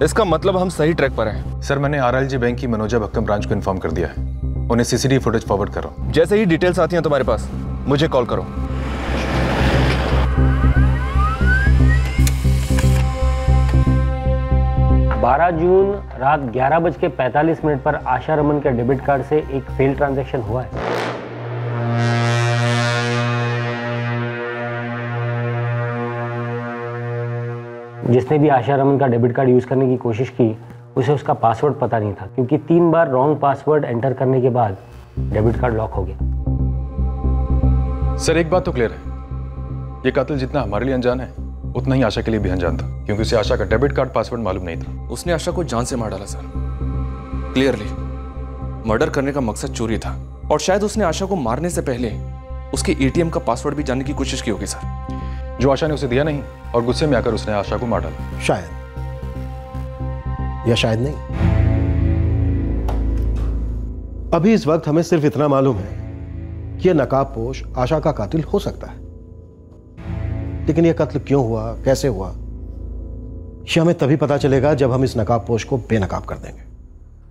इसका मतलब हम सही ट्रैक पर हैं। सर, मैंने आरएलजी बैंक की मनोजा बक्कम ब्रांच को इन्फॉर्म कर दिया है, उन्हें सीसीटीवी फुटेज फॉरवर्ड कर रहा हूँ। जैसे ही डिटेल्स आती हैं तुम्हारे पास मुझे कॉल करो। जून रात 11:45 पर आशा रमन के डेबिट कार्ड से एक फेल ट्रांजैक्शन हुआ है। जिसने भी आशा रमन का डेबिट कार्ड यूज करने की कोशिश की उसे उसका पासवर्ड पता नहीं था, क्योंकि 3 बार रॉन्ग पासवर्ड एंटर करने के बाद डेबिट कार्ड लॉक हो गया। सर, एक बात तो क्लियर है, ये कातिल जितना हमारे लिए अनजान है उतना ही आशा के लिए भी अनजान था, क्योंकि उसे आशा का डेबिट कार्ड पासवर्ड मालूम नहीं था। उसने आशा को जान से मार डाला सर। क्लियरली मर्डर करने का मकसद चोरी था, और शायद उसने आशा को मारने से पहले उसके एटीएम का पासवर्ड भी जानने की कोशिश की होगी सर। जो आशा ने उसे दिया नहीं और गुस्से में आकर उसने आशा को मार डाला। शायद या शायद नहीं। अभी इस वक्त हमें सिर्फ इतना मालूम है कि यह नकाबपोश आशा का कातिल हो सकता है, लेकिन यह कत्ल क्यों हुआ, कैसे हुआ, यह हमें तभी पता चलेगा जब हम इस नकाबपोश को बेनकाब कर देंगे।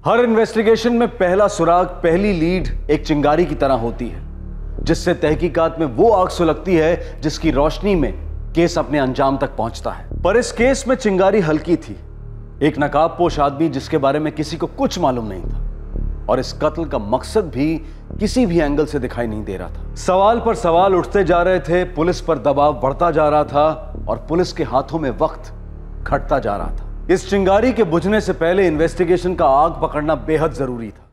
हर इन्वेस्टिगेशन में पहला सुराग, पहली लीड एक चिंगारी की तरह होती है, जिससे तहकीकात में वो आग सुलगती है जिसकी रोशनी में केस अपने अंजाम तक पहुंचता है। पर इस केस में चिंगारी हल्की थी। एक नकाबपोश आदमी जिसके बारे में किसी को कुछ मालूम नहीं था, और इस कत्ल का मकसद भी किसी भी एंगल से दिखाई नहीं दे रहा था। सवाल पर सवाल उठते जा रहे थे, पुलिस पर दबाव बढ़ता जा रहा था और पुलिस के हाथों में वक्त घटता जा रहा था। इस चिंगारी के बुझने से पहले इन्वेस्टिगेशन का आग पकड़ना बेहद जरूरी था।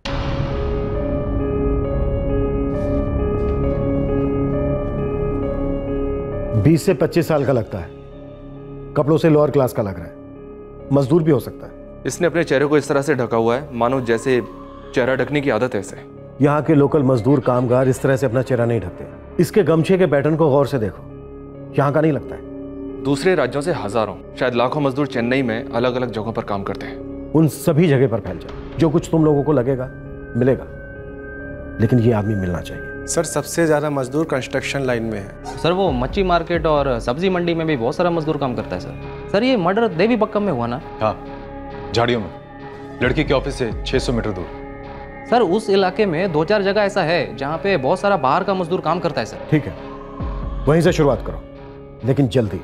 बीस से 25 साल का लगता है, कपड़ों से लोअर क्लास का लग रहा है, मजदूर भी हो सकता है। इसने अपने चेहरे को इस तरह से ढका हुआ है मानो जैसे चेहरा ढकने की आदत है इसे। यहाँ के लोकल मजदूर कामगार इस तरह से अपना चेहरा नहीं ढकते। इसके गमछे के पैटर्न को गौर से देखो, यहाँ का नहीं लगता है। दूसरे राज्यों से हजारों, शायद लाखों मजदूर चेन्नई में अलग अलग जगहों पर काम करते हैं। उन सभी जगह पर फैल जाए, जो कुछ तुम लोगों को लगेगा मिलेगा, लेकिन ये आदमी मिलना चाहिए। सर सबसे ज्यादा मजदूर कंस्ट्रक्शन लाइन में है। सर वो मच्छी मार्केट और सब्जी मंडी में भी बहुत सारा मजदूर काम करता है सर। सर ये मर्डर देवी बक्कम में हुआ ना? हाँ, झाड़ियों में, लड़की के ऑफिस से 600 मीटर दूर। सर उस इलाके में 2-4 जगह ऐसा है जहाँ पे बहुत सारा बाहर का मजदूर काम करता है सर। ठीक है, वहीं से शुरुआत करो, लेकिन जल्दी।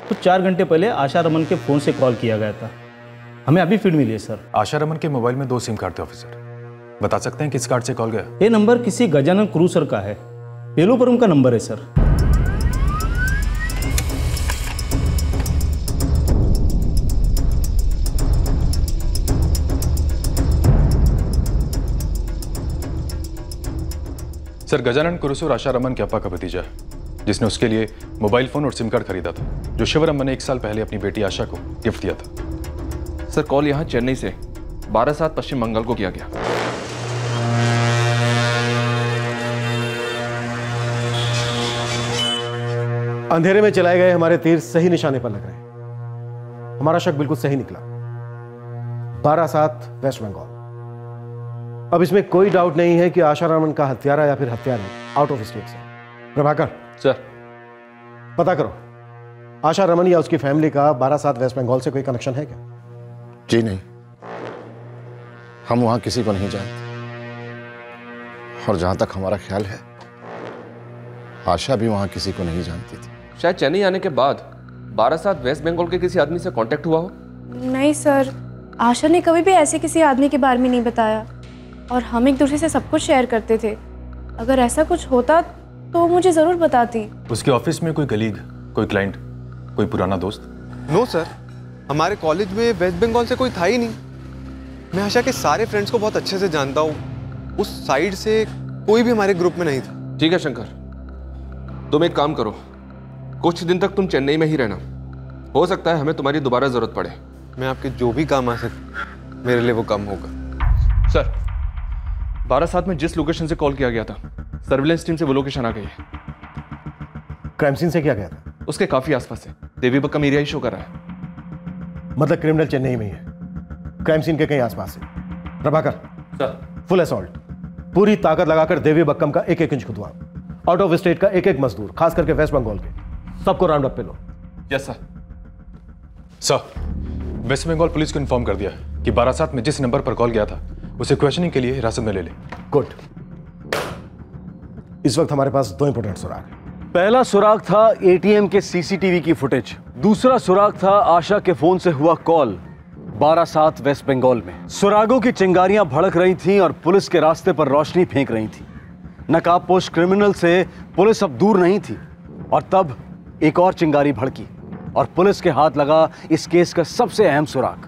तो 4 घंटे पहले आशा रमन के फोन से कॉल किया गया था, हमें अभी फीड मिली है सर। आशा रमन के मोबाइल में 2 सिम कार्ड थे ऑफिसर, बता सकते हैं किस कार्ड से कॉल गया? ये नंबर किसी गजानन क्रूसर का है, पेलुपुरम का नंबर है सर। सर गजानन कुरुसुर आशा रमन के अप्पा का भतीजा है, जिसने उसके लिए मोबाइल फोन और सिम कार्ड खरीदा था, जो शिवरमन ने 1 साल पहले अपनी बेटी आशा को गिफ्ट दिया था। सर कॉल यहाँ चेन्नई से 12/7 पश्चिम बंगाल को किया गया। अंधेरे में चलाए गए हमारे तीर सही निशाने पर लग रहे हैं। हमारा शक बिल्कुल सही निकला। 12/7 वेस्ट बंगाल। अब इसमें कोई डाउट नहीं है कि आशा रमन का हत्यारा या फिर हत्यारी आउट ऑफ स्टेट है। प्रभाकर सर पता करो, आशा रमन या उसकी फैमिली का 12/7 वेस्ट बंगाल से कोई कनेक्शन है क्या? जी नहीं, हम वहां किसी को नहीं जानते, और जहां तक हमारा ख्याल है आशा भी वहां किसी को नहीं जानती थी। शायद चेन्नई आने के बाद 12/7 वेस्ट बंगाल के किसी आदमी से कांटेक्ट हुआ हो। नहीं सर, आशा ने कभी भी ऐसे किसी आदमी के बारे में नहीं बताया, और हम एक दूसरे से सब कुछ शेयर करते थे। अगर ऐसा कुछ होता तो मुझे जरूर बताती। उसके ऑफिस में कोई कलीग, कोई क्लाइंट, कोई पुराना दोस्त? नो सर, हमारे कॉलेज में वेस्ट बंगाल से कोई था ही नहीं। मैं आशा के सारे फ्रेंड्स को बहुत अच्छे से जानता हूँ, उस साइड से कोई भी हमारे ग्रुप में नहीं था। ठीक है शंकर, तुम एक काम करो, कुछ दिन तक तुम चेन्नई में ही रहना, हो सकता है हमें तुम्हारी दोबारा जरूरत पड़े। मैं आपके जो भी काम आ सके मेरे लिए वो काम होगा। सर 12/7 में जिस लोकेशन से कॉल किया गया था, सर्विलेंस टीम से वो लोकेशन आ गई है। क्राइम सीन से क्या गया था? उसके काफी आसपास है, देवी बक्कम एरिया ही शो कर रहा है। मतलब क्रिमिनल चेन्नई में ही है, क्राइम सीन के कहीं आसपास है। प्रभाकर सर, फुल असॉल्ट, पूरी ताकत लगाकर देवी बक्कम का 1-1 इंच खुदवा। आउट ऑफ स्टेट का 1-1 मजदूर, खास करके वेस्ट बंगाल के, सबको राउंड अप पे लो। Yes sir. Sir West Bengal police को इन्फॉर्म कर दिया कि 12/7 में जिस नंबर पर कॉल गया था उसे क्वेश्चनिंग के लिए हिरासत में ले ले। गुड। इस वक्त हमारे पास 2 इंपॉर्टेंट सुराग हैं। पहला सुराग था एटीएम के सीसीटीवी की फुटेज। दूसरा सुराग था आशा के फोन से हुआ कॉल बारासात वेस्ट बंगाल में सुरागों की चिंगारियां भड़क रही थीं और पुलिस के रास्ते पर रोशनी फेंक रही थी। नकाबपोश क्रिमिनल से पुलिस अब दूर नहीं थी और तब एक और चिंगारी भड़की और पुलिस के हाथ लगा इस केस का सबसे अहम सुराग।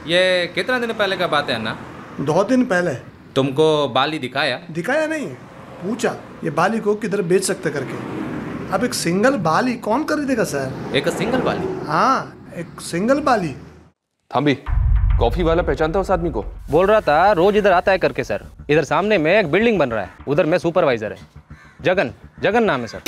ये कितना दिन पहले का बात है ना? 2 दिन पहले। तुमको बाली दिखाया? दिखाया नहीं, पूछा ये बाली को किधर बेच सकते करके। अब एक सिंगल बाली कौन खरीदेगा सर? एक सिंगल बाली? हाँ, एक सिंगल बाली। थांबी, कॉफी वाला पहचानता उस आदमी को? बोल रहा था रोज इधर आता है करके सर। इधर सामने में एक बिल्डिंग बन रहा है, उधर में सुपरवाइजर है। जगन नाम है सर।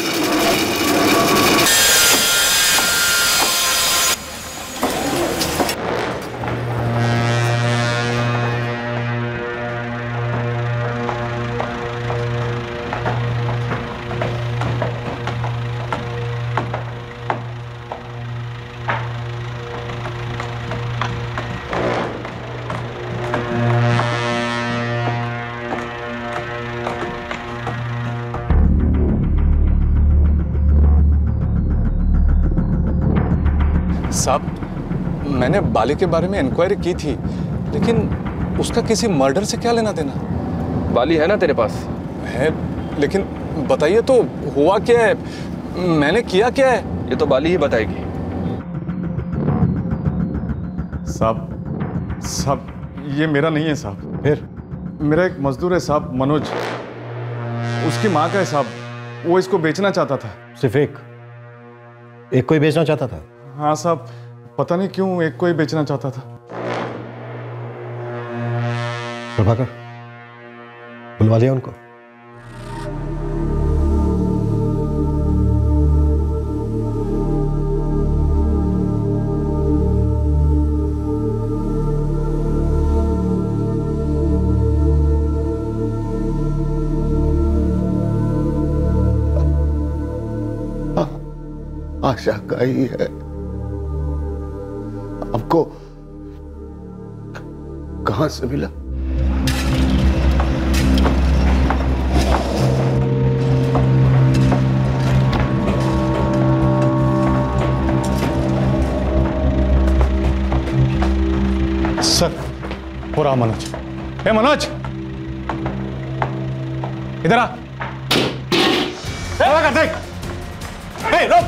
साहब, मैंने बाली के बारे में इंक्वायरी की थी, लेकिन उसका किसी मर्डर से क्या लेना देना? बाली है ना तेरे पास? है, लेकिन बताइए तो हुआ क्या है, मैंने किया क्या है? ये तो बाली ही बताएगी। साहब ये मेरा नहीं है साहब। फिर? मेरा एक मजदूर है साहब, मनोज। उसकी माँ का है साहब, वो इसको बेचना चाहता था। सिर्फ एक कोई बेचना चाहता था? हाँ साहब, पता नहीं क्यों एक को ही बेचना चाहता था। प्रभाकर, बुलवा लिया उनको? आशा का ही है। आपको कहां से मिला? सर, हो रहा मनोज। ए मनोज, इधर आ। देख, रुक।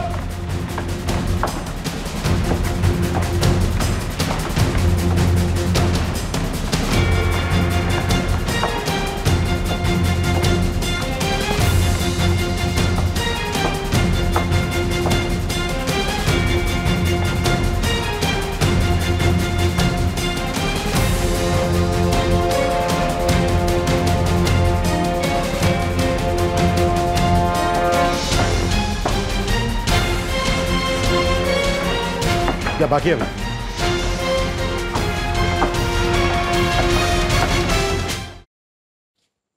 क्या बाकी है?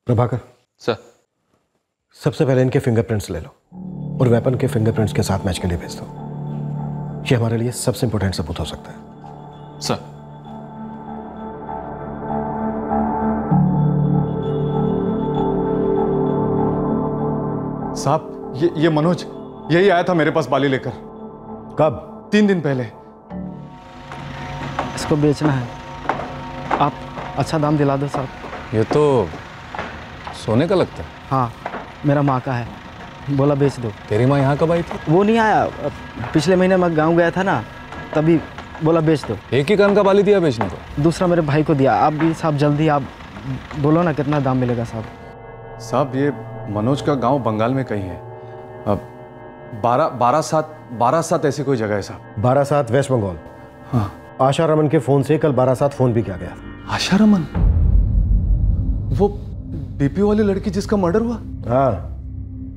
प्रभाकर सर, सबसे पहले इनके फिंगरप्रिंट्स ले लो और वेपन के फिंगरप्रिंट्स के साथ मैच के लिए भेज दो। ये हमारे लिए सबसे इंपॉर्टेंट सबूत हो सकता है। सर, साहब, ये मनोज यही आया था मेरे पास बाली लेकर। कब? 3 दिन पहले। इसको बेचना है, आप अच्छा दाम दिला दो साहब। ये तो सोने का लगता है। हाँ, मेरा माँ का है, बोला बेच दो। तेरी माँ यहाँ कब आई थी? वो नहीं आया, पिछले महीने मैं गांव गया था ना, तभी बोला बेच दो। एक ही कान का बाली दिया बेचने को? दूसरा मेरे भाई को दिया। आप भी साहब जल्दी आप बोलो ना कितना दाम मिलेगा साहब। साहब, ये मनोज का गांव बंगाल में कहीं है। अब बारासात ऐसी कोई जगह है साहब। बारासात वेस्ट बंगाल। हाँ। आशा रमन के फोन से कल बारासात फोन भी किया गया। आशा रमन? वो बीपी वाली लड़की जिसका मर्डर हुआ? हाँ,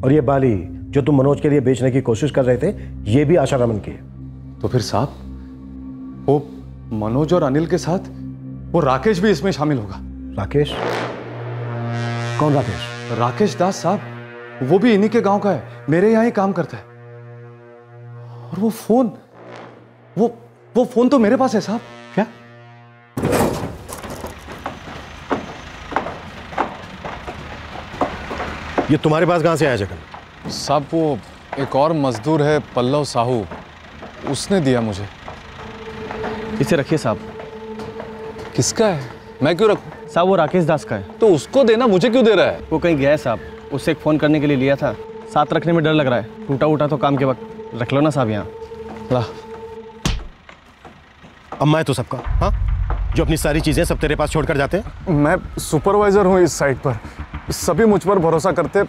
और ये बाली जो तुम मनोज के लिए बेचने की कोशिश कर रहे थे, ये भी आशा रमन की है। तो फिर साहब, वो मनोज और अनिल के साथ वो राकेश भी इसमें शामिल होगा। राकेश? कौन राकेश? राकेश दास साहब, वो भी इन्हीं के गांव का है, मेरे यहाँ ही काम करता है। और वो फोन तो मेरे पास है साहब। क्या? ये तुम्हारे पास कहां से आया जगन? साहब, वो एक और मजदूर है पल्लव साहू, उसने दिया मुझे। इसे रखिए साहब। किसका है? मैं क्यों रखूं? साहब वो राकेश दास का है। तो उसको देना, मुझे क्यों दे रहा है? वो कहीं गया है साहब, उससे एक फ़ोन करने के लिए लिया था, साथ रखने में डर लग रहा है, टूटा उटा तो काम के वक्त रख लो ना साहब यहाँ। ला। अम्मा है तो सबका, हाँ, जो अपनी सारी चीजें सब तेरे पास छोड़कर जाते हैं। मैं सुपरवाइजर हूँ इस साइट पर, सभी मुझ पर भरोसा करते,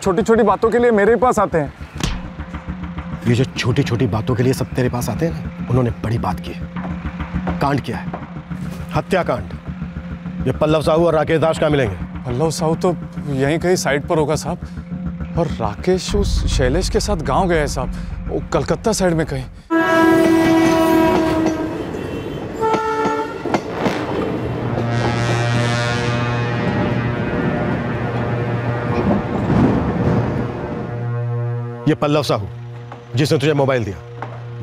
छोटी छोटी बातों के लिए मेरे पास आते हैं। ये जो छोटी छोटी बातों के लिए सब तेरे पास आते हैं ना, उन्होंने बड़ी बात की है। कांड किया है, हत्याकांड। ये पल्लव साहू और राकेश दास कहाँ मिलेंगे? पल्लव साहू तो यहीं कहीं साइड पर होगा साहब, और राकेश उस शैलेश के साथ गांव गया है साहब, वो कलकत्ता साइड में कहीं। ये पल्लव साहू जिसने तुझे मोबाइल दिया,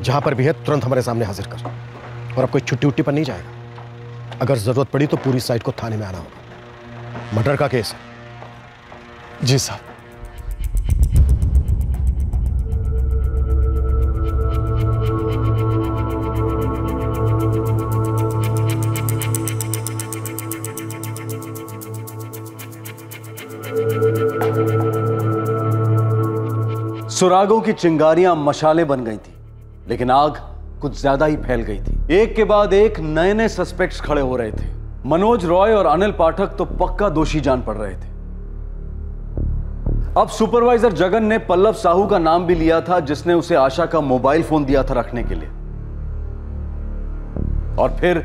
जहां पर भी है तुरंत हमारे सामने हाजिर कर। और अब कोई छुट्टी उट्टी पर नहीं जाएगा। अगर जरूरत पड़ी तो पूरी साइट को थाने में आना होगा। मर्डर का केस है। जी साहब। सुरागों की चिंगारियां मशालें बन गई थी, लेकिन आग कुछ ज्यादा ही फैल गई थी। एक के बाद एक नए नए सस्पेक्ट्स खड़े हो रहे थे। मनोज रॉय और अनिल पाठक तो पक्का दोषी जान पड़ रहे थे। अब सुपरवाइजर जगन ने पल्लव साहू का नाम भी लिया था, जिसने उसे आशा का मोबाइल फोन दिया था रखने के लिए। और फिर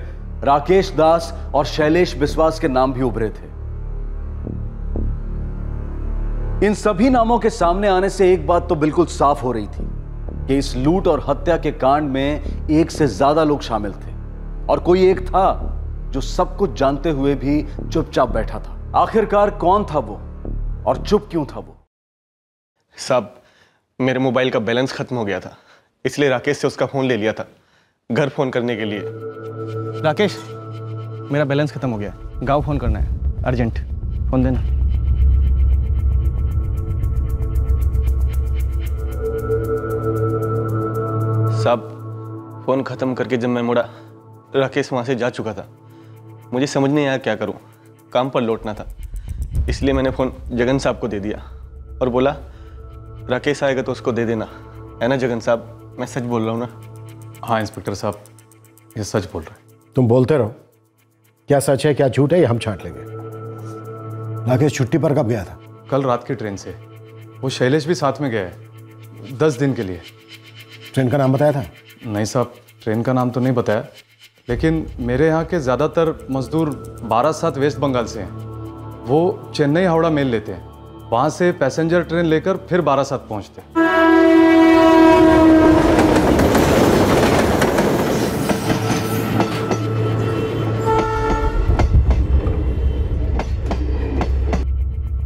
राकेश दास और शैलेश बिस्वास के नाम भी उभरे थे। इन सभी नामों के सामने आने से एक बात तो बिल्कुल साफ हो रही थी कि इस लूट और हत्या के कांड में एक से ज्यादा लोग शामिल थे, और कोई एक था जो सब कुछ जानते हुए भी चुपचाप बैठा था। आखिरकार कौन था वो, और चुप क्यों था वो? साहब, मेरे मोबाइल का बैलेंस खत्म हो गया था, इसलिए राकेश से उसका फोन ले लिया था घर फोन करने के लिए। राकेश, मेरा बैलेंस खत्म हो गया, गांव फोन करना है, अर्जेंट, फोन देना। साहब, फोन खत्म करके जब मैं मुड़ा, राकेश वहां से जा चुका था। मुझे समझ नहीं आया क्या करूं, काम पर लौटना था, इसलिए मैंने फोन जगन साहब को दे दिया और बोला राकेश आएगा तो उसको दे देना, है ना जगन साहब? मैं सच बोल रहा हूँ ना? हाँ इंस्पेक्टर साहब, ये सच बोल रहे हैं। तुम बोलते रहो, क्या सच है क्या झूठ है ये हम छांट लेंगे। राकेश छुट्टी पर कब गया था? कल रात की ट्रेन से। वो शैलेश भी साथ में गया है 10 दिन के लिए। ट्रेन का नाम बताया था? नहीं साहब, ट्रेन का नाम तो नहीं बताया, लेकिन मेरे यहाँ के ज़्यादातर मजदूर बारासात वेस्ट बंगाल से हैं। वो चेन्नई हावड़ा मेल लेते हैं, वहाँ से पैसेंजर ट्रेन लेकर फिर बारासात पहुँचते हैं।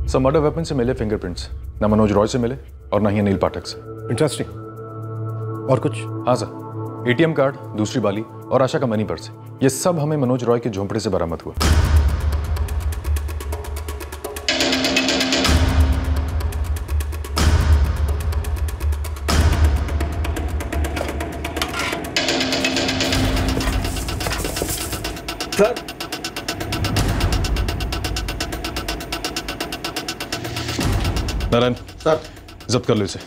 सब मर्डर वेपन से मिले फिंगरप्रिंट्स, ना मनोज रॉय से मिले और ना ही अनिल पाठक से। इंटरेस्टिंग। और कुछ? हाँ सर, एटीएम कार्ड, दूसरी बाली और आशा का मनी पर्स, ये सब हमें मनोज रॉय के झोंपड़े से बरामद हुआ। सर, नारायण सर, जब्त कर लो इसे।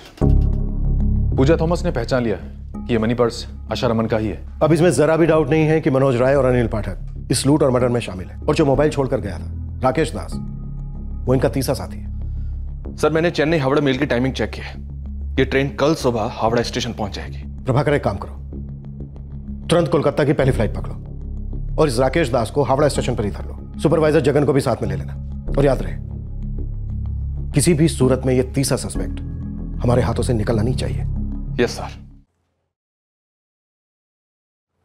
पूजा थॉमस ने पहचान लिया कि ये मनी पर्स आशा रमन का ही है। अब इसमें जरा भी डाउट नहीं है कि मनोज राय और अनिल पाठक इस लूट और मर्डर में शामिल है। और जो मोबाइल छोड़कर गया था राकेश दास, वो इनका तीसरा साथी है। सर, मैंने चेन्नई हावड़ा मेल की टाइमिंग चेक की है। ये ट्रेन कल सुबह हावड़ा स्टेशन पहुंच जाएगी। प्रभाकर, एक काम करो, तुरंत कोलकाता की पहली फ्लाइट पकड़ो और इस राकेश दास को हावड़ा स्टेशन पर ही धर लो। सुपरवाइजर जगन को भी साथ में ले लेना। और याद रहे, किसी भी सूरत में यह तीसरा सस्पेक्ट हमारे हाथों से निकलना नहीं चाहिए। Yes sir.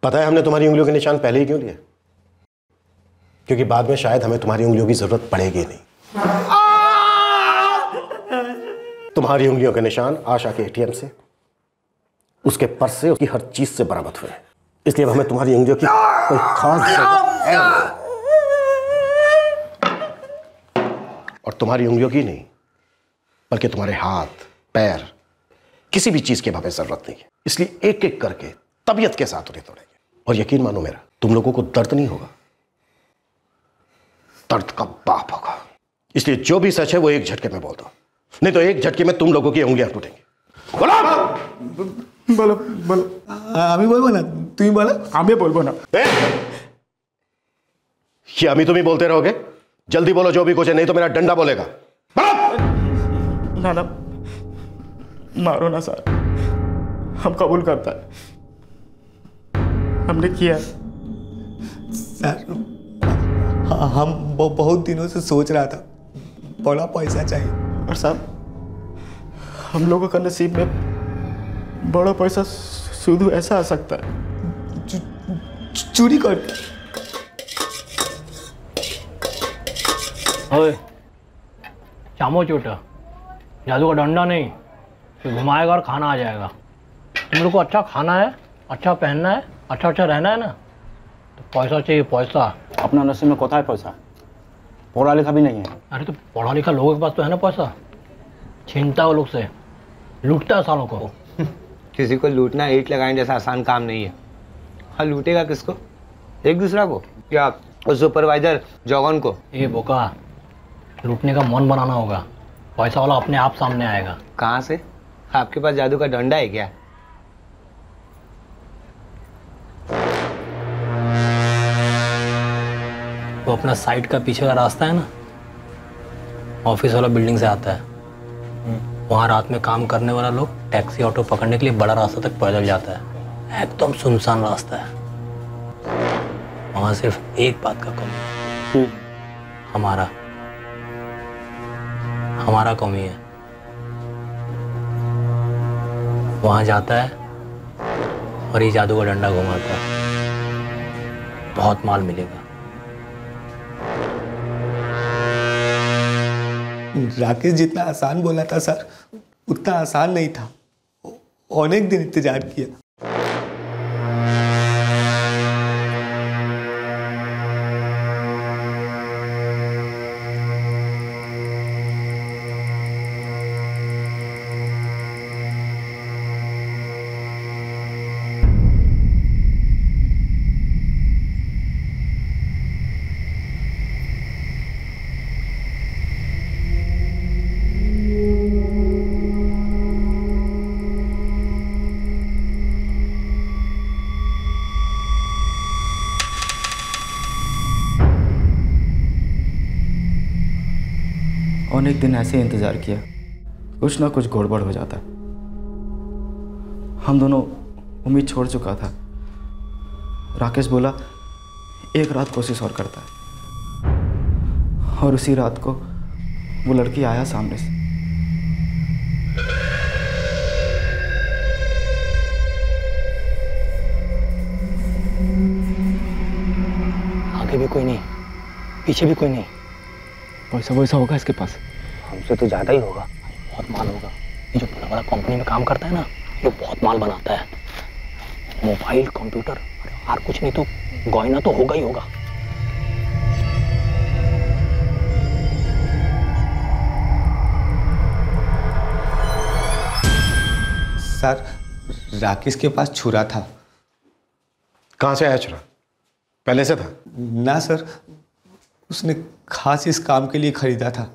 पता है हमने तुम्हारी उंगलियों के निशान पहले ही क्यों लिए? क्योंकि बाद में शायद हमें तुम्हारी उंगलियों की जरूरत पड़ेगी नहीं। तुम्हारी उंगलियों के निशान आशा के एटीएम से, उसके पर्स से, उसकी हर चीज से बरामद हुए, इसलिए अब हमें तुम्हारी उंगलियों की कोई खास जरूरत है। और तुम्हारी उंगलियों की नहीं, बल्कि तुम्हारे हाथ, पैर, किसी भी चीज की हमें जरूरत नहीं है। इसलिए एक एक करके तबीयत के साथ उन्हें तोड़ेंगे और यकीन मानो मेरा, तुम लोगों को दर्द नहीं होगा, दर्द का बाप होगा। इसलिए जो भी सच है वो एक झटके में बोल दो, नहीं तो एक झटके में तुम लोगों की उंगलियां टूटेंगी। बोलो बोलो, আমি বলবো না, তুমি বলো। আমি বলবো না। ये अमी तुम ही बोलते रहोगे? जल्दी बोलो जो भी कुछ है, नहीं तो मेरा डंडा बोलेगा। ना ना, मारो ना सर, हम कबूल करता है, हमने किया। सर हम बहुत दिनों से सोच रहा था, बड़ा पैसा चाहिए। और साहब हम लोगों का नसीब में बड़ा पैसा शुद्ध ऐसा आ सकता है, चोरी कर। ओए चामो चोटा, जादू का डंडा नहीं, घुमाएगा और खाना आ जाएगा। तुम लोग को अच्छा खाना है, अच्छा पहनना है, अच्छा अच्छा रहना है ना, तो पैसा चाहिए, पैसा। अपना नसीब में कोता है पैसा, पढ़ा लिखा भी नहीं है। अरे तो पढ़ा लिखा लोगों के पास तो है ना पैसा, छीनता है वो लोग से, लूटता है सालों को। किसी को लूटना ईंट लगाने जैसा आसान काम नहीं है। हाँ, लूटेगा किसको? एक दूसरा को या सुपरवाइजर जॉगन को? ये बोका, लूटने का मन बनाना होगा, पैसा वाला अपने आप सामने आएगा। कहाँ से? आपके पास जादू का डंडा है क्या? वो अपना साइड का पीछे का रास्ता है ना, ऑफिस वाला बिल्डिंग से आता है, वहाँ रात में काम करने वाला लोग टैक्सी ऑटो पकड़ने के लिए बड़ा रास्ता तक पैदल जाता है, एकदम सुनसान रास्ता है। वहाँ सिर्फ एक बात का कमी है, हमारा कमी है। वहाँ जाता है और ये जादू का डंडा घुमाता है, बहुत माल मिलेगा। राकेश जितना आसान बोला था सर, उतना आसान नहीं था। अनेक दिन इंतजार किया। अनेक दिन ऐसे इंतज़ार किया, कुछ ना कुछ गड़बड़ हो जाता। हम दोनों उम्मीद छोड़ चुका था। राकेश बोला एक रात कोशिश और करता है, और उसी रात को वो लड़की आया सामने से। आगे भी कोई नहीं, पीछे भी कोई नहीं। पैसा वैसा होगा इसके पास? हमसे तो ज़्यादा ही होगा, बहुत माल होगा। ये जो बड़ा बड़ा कंपनी में काम करता है ना, ये बहुत माल बनाता है, मोबाइल, कंप्यूटर, और कुछ नहीं तो गहना तो होगा ही होगा। सर राकेश के पास छुरा था। कहाँ से आया छुरा? पहले से था? ना सर, उसने खास इस काम के लिए खरीदा था।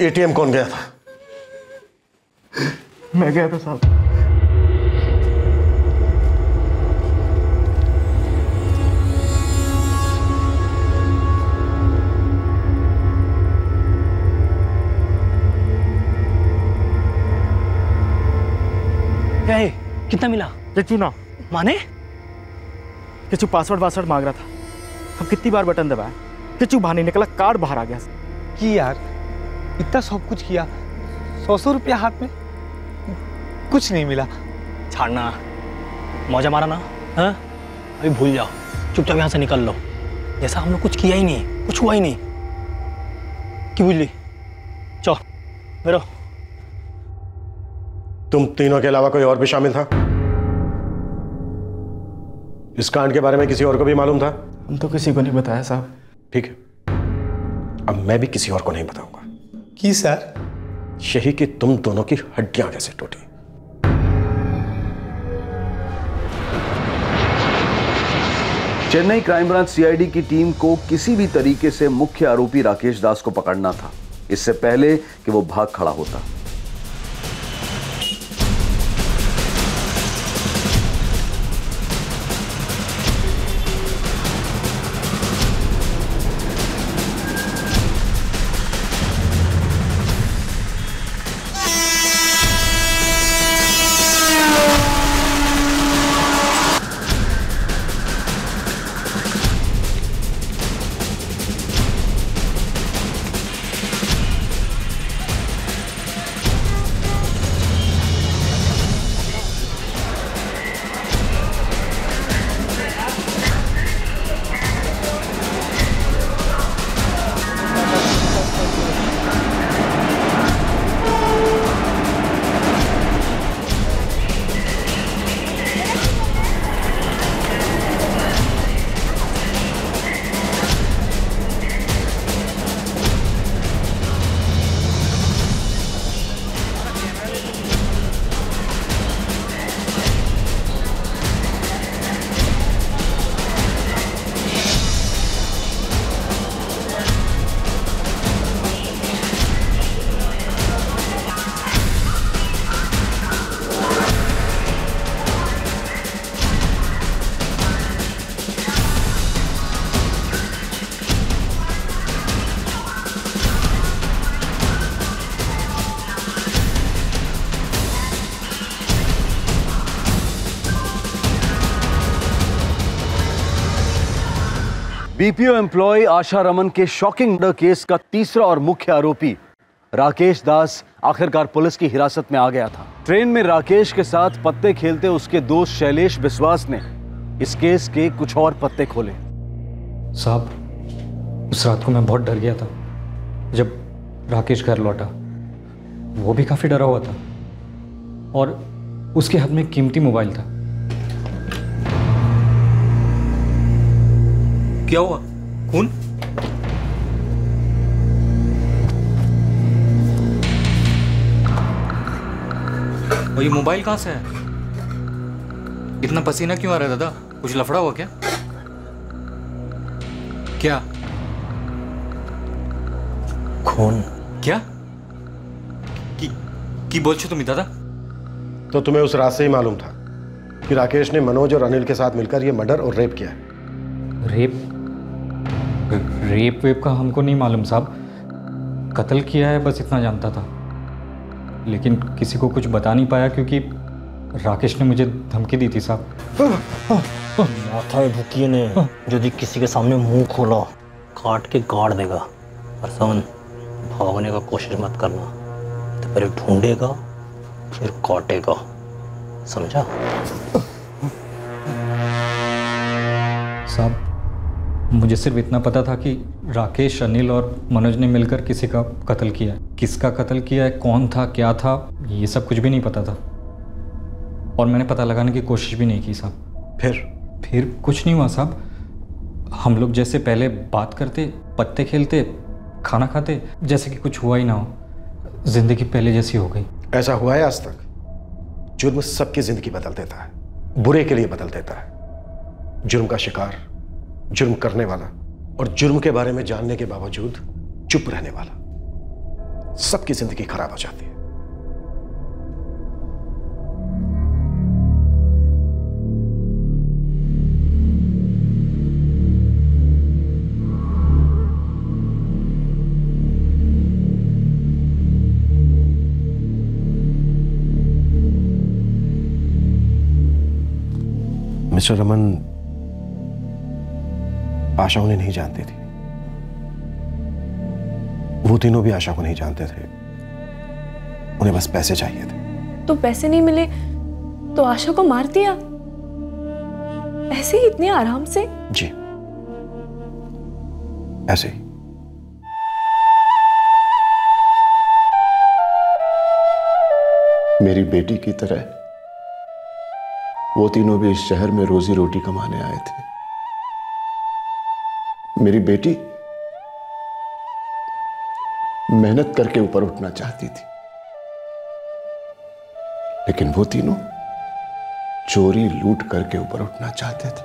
एटीएम कौन गया था? मैं गया था साहब। कितना मिला? किचू ना माने? किचू पासवर्ड मांग रहा था। हम कितनी बार बटन दबाए, किचू बाहर नहीं निकला, कार्ड बाहर आ गया। कि यार इतना सब कुछ किया, 100 रुपया हाथ में, कुछ नहीं मिला। छाड़ना, मौजा मारा ना, हाँ? अभी भूल जाओ, चुपचाप यहाँ से निकल लो, जैसा हम लोग कुछ किया ही नहीं, कुछ हुआ ही नहीं। क्यों भूल ली? चलो मेरो। तुम तीनों के अलावा कोई और भी शामिल था? इस कांड के बारे में किसी और को भी मालूम था? हम तो किसी को नहीं बताया साहब। ठीक है, अब मैं भी किसी और को नहीं बताऊंगा। कि सर? यही कि तुम दोनों की हड्डियां कैसे टूटी, चेन्नई क्राइम ब्रांच सीआईडी की टीम को किसी भी तरीके से मुख्य आरोपी राकेश दास को पकड़ना था, इससे पहले कि वो भाग खड़ा होता। बीपीओ एम्प्लॉय आशा रमन के शॉकिंग मर्डर केस का तीसरा और मुख्य आरोपी राकेश दास आखिरकार पुलिस की हिरासत में आ गया था। ट्रेन में राकेश के साथ पत्ते खेलते उसके दोस्त शैलेश विश्वास ने इस केस के कुछ और पत्ते खोले। साहब, उस रात को मैं बहुत डर गया था जब राकेश घर लौटा। वो भी काफ़ी डरा हुआ था और उसके हाथ में कीमती मोबाइल था। क्या हुआ? खून? और ये मोबाइल कहाँ से है? इतना पसीना क्यों आ रहा है दादा? कुछ लफड़ा हुआ क्या? क्या? खून? क्या? की बोल छो तुम्हें दादा? तो तुम्हें उस रात से ही मालूम था कि राकेश ने मनोज और अनिल के साथ मिलकर यह मर्डर और रेप किया है। रेप वेप का हमको नहीं मालूम साहब। कत्ल किया है बस इतना जानता था, लेकिन किसी को कुछ बता नहीं पाया क्योंकि राकेश ने मुझे धमकी दी थी साहब। माथा भूकिए ने यदि किसी के सामने मुंह खोला काट के गाड़ देगा। और समझ, भागने का कोशिश मत करना, तो पहले ढूंढेगा फिर काटेगा, समझा? साहब, मुझे सिर्फ इतना पता था कि राकेश, अनिल और मनोज ने मिलकर किसी का कत्ल किया है। किसका कत्ल किया है, कौन था, क्या था, ये सब कुछ भी नहीं पता था और मैंने पता लगाने की कोशिश भी नहीं की साहब। फिर कुछ नहीं हुआ साहब। हम लोग जैसे पहले बात करते, पत्ते खेलते, खाना खाते, जैसे कि कुछ हुआ ही ना हो। जिंदगी पहले जैसी हो गई। ऐसा हुआ है आज तक? जुर्म सबकी जिंदगी बदल देता है, बुरे के लिए बदल देता है। जुर्म का शिकार, जुर्म करने वाला और जुर्म के बारे में जानने के बावजूद चुप रहने वाला, सबकी जिंदगी खराब हो जाती है। मिस्टर रमन, आशा उन्हें नहीं जानती थी। वो तीनों भी आशा को नहीं जानते थे। उन्हें बस पैसे चाहिए थे। तो पैसे नहीं मिले तो आशा को मार दिया, ऐसे ही इतने आराम से? जी, ऐसे ही। मेरी बेटी की तरह वो तीनों भी इस शहर में रोजी रोटी कमाने आए थे। मेरी बेटी मेहनत करके ऊपर उठना चाहती थी, लेकिन वो तीनों चोरी लूट करके ऊपर उठना चाहते थे।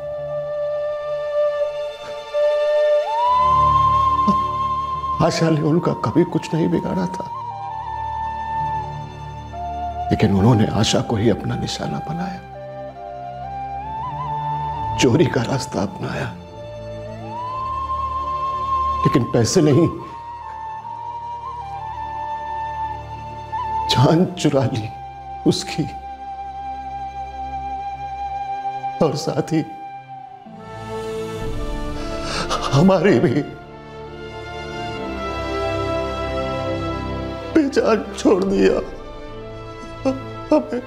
आशा ने उनका कभी कुछ नहीं बिगाड़ा था, लेकिन उन्होंने आशा को ही अपना निशाना बनाया, चोरी का रास्ता अपनाया, लेकिन पैसे नहीं, जान चुरा ली उसकी, और साथ ही हमारी भी बेजान छोड़ दिया हमें।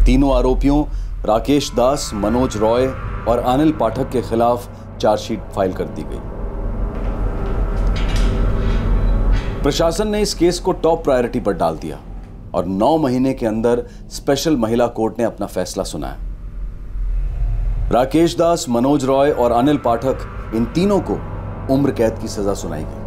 तीनों आरोपियों राकेश दास, मनोज रॉय और अनिल पाठक के खिलाफ चार्जशीट फाइल कर दी गई। प्रशासन ने इस केस को टॉप प्रायोरिटी पर डाल दिया और 9 महीने के अंदर स्पेशल महिला कोर्ट ने अपना फैसला सुनाया। राकेश दास, मनोज रॉय और अनिल पाठक, इन तीनों को उम्र कैद की सजा सुनाई गई।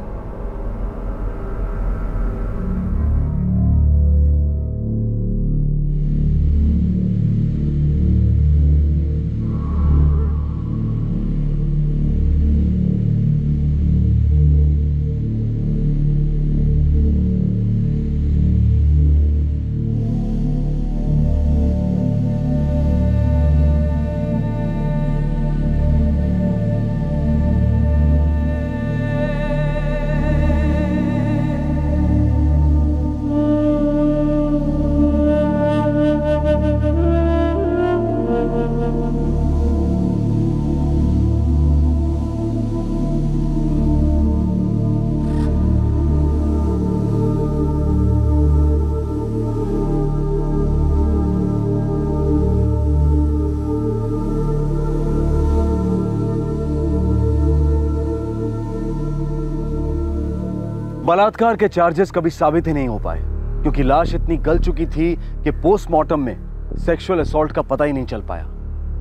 बलात्कार के चार्जेस कभी साबित ही नहीं हो पाए क्योंकि लाश इतनी गल चुकी थी कि पोस्टमार्टम में सेक्सुअल असॉल्ट का पता ही नहीं चल पाया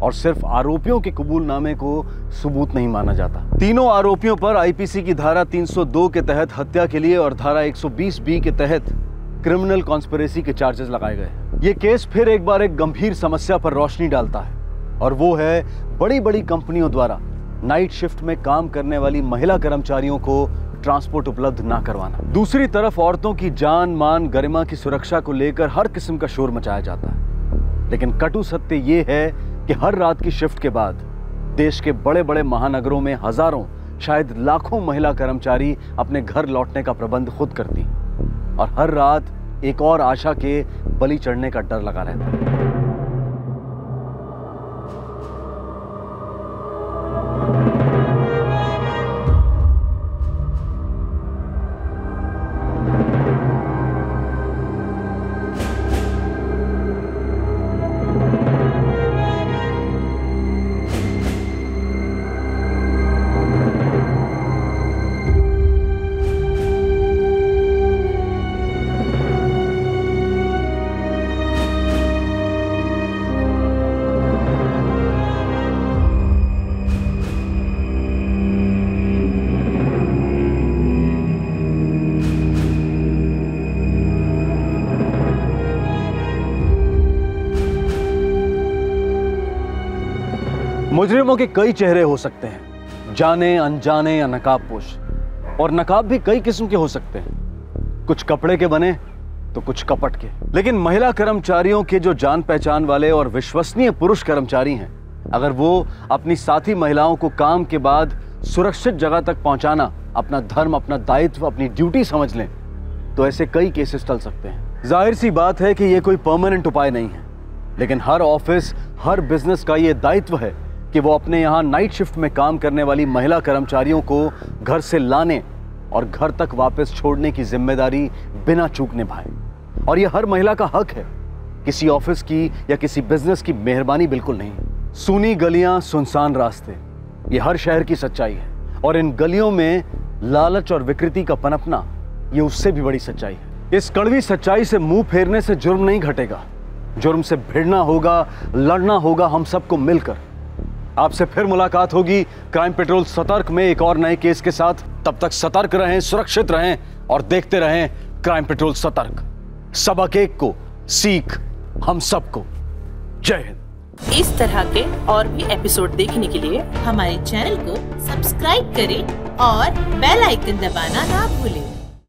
और सिर्फ आरोपियों के कबूलनामे को सबूत नहीं माना जाता। तीनों आरोपियों पर आईपीसी की धारा 302 के तहत हत्या के लिए और धारा 120 बी के तहत क्रिमिनल कॉन्स्पिरेसी के चार्जेस लगाए गए। ये केस फिर एक बार एक गंभीर समस्या पर रोशनी डालता है और वो है बड़ी बड़ी कंपनियों द्वारा नाइट शिफ्ट में काम करने वाली महिला कर्मचारियों को ट्रांसपोर्ट उपलब्ध ना करवाना। दूसरी तरफ औरतों की जान, मान, गरिमा की सुरक्षा को लेकर हर किस्म का शोर मचाया जाता है, लेकिन कटु सत्य ये है कि हर रात की शिफ्ट के बाद देश के बड़े बड़े महानगरों में हजारों, शायद लाखों महिला कर्मचारी अपने घर लौटने का प्रबंध खुद करती और हर रात एक और आशा के बलि चढ़ने का डर लगा रहता है। मुजरिमों के कई चेहरे हो सकते हैं, जाने अनजाने या नकाबपोश, और नकाब भी कई किस्म के हो सकते हैं, कुछ कपड़े के बने तो कुछ कपट के। लेकिन महिला कर्मचारियों के जो जान पहचान वाले और विश्वसनीय पुरुष कर्मचारी हैं, अगर वो अपनी साथी महिलाओं को काम के बाद सुरक्षित जगह तक पहुंचाना अपना धर्म, अपना दायित्व, अपनी ड्यूटी समझ लें तो ऐसे कई केसेस टल सकते हैं। जाहिर सी बात है कि यह कोई परमानेंट उपाय नहीं है, लेकिन हर ऑफिस, हर बिजनेस का ये दायित्व है कि वो अपने यहाँ नाइट शिफ्ट में काम करने वाली महिला कर्मचारियों को घर से लाने और घर तक वापस छोड़ने की जिम्मेदारी बिना चूक निभाए। और ये हर महिला का हक है, किसी ऑफिस की या किसी बिजनेस की मेहरबानी बिल्कुल नहीं। सूनी गलियां, सुनसान रास्ते, ये हर शहर की सच्चाई है। और इन गलियों में लालच और विकृति का पनपना, ये उससे भी बड़ी सच्चाई है। इस कड़वी सच्चाई से मुंह फेरने से जुर्म नहीं घटेगा। जुर्म से भिड़ना होगा, लड़ना होगा हम सबको मिलकर। आपसे फिर मुलाकात होगी क्राइम पेट्रोल सतर्क में एक और नए केस के साथ। तब तक सतर्क रहें, सुरक्षित रहें और देखते रहें क्राइम पेट्रोल सतर्क। सबक एक को, सीख हम सबको। जय हिंद। इस तरह के और भी एपिसोड देखने के लिए हमारे चैनल को सब्सक्राइब करें और बेल आइकन दबाना ना भूलें।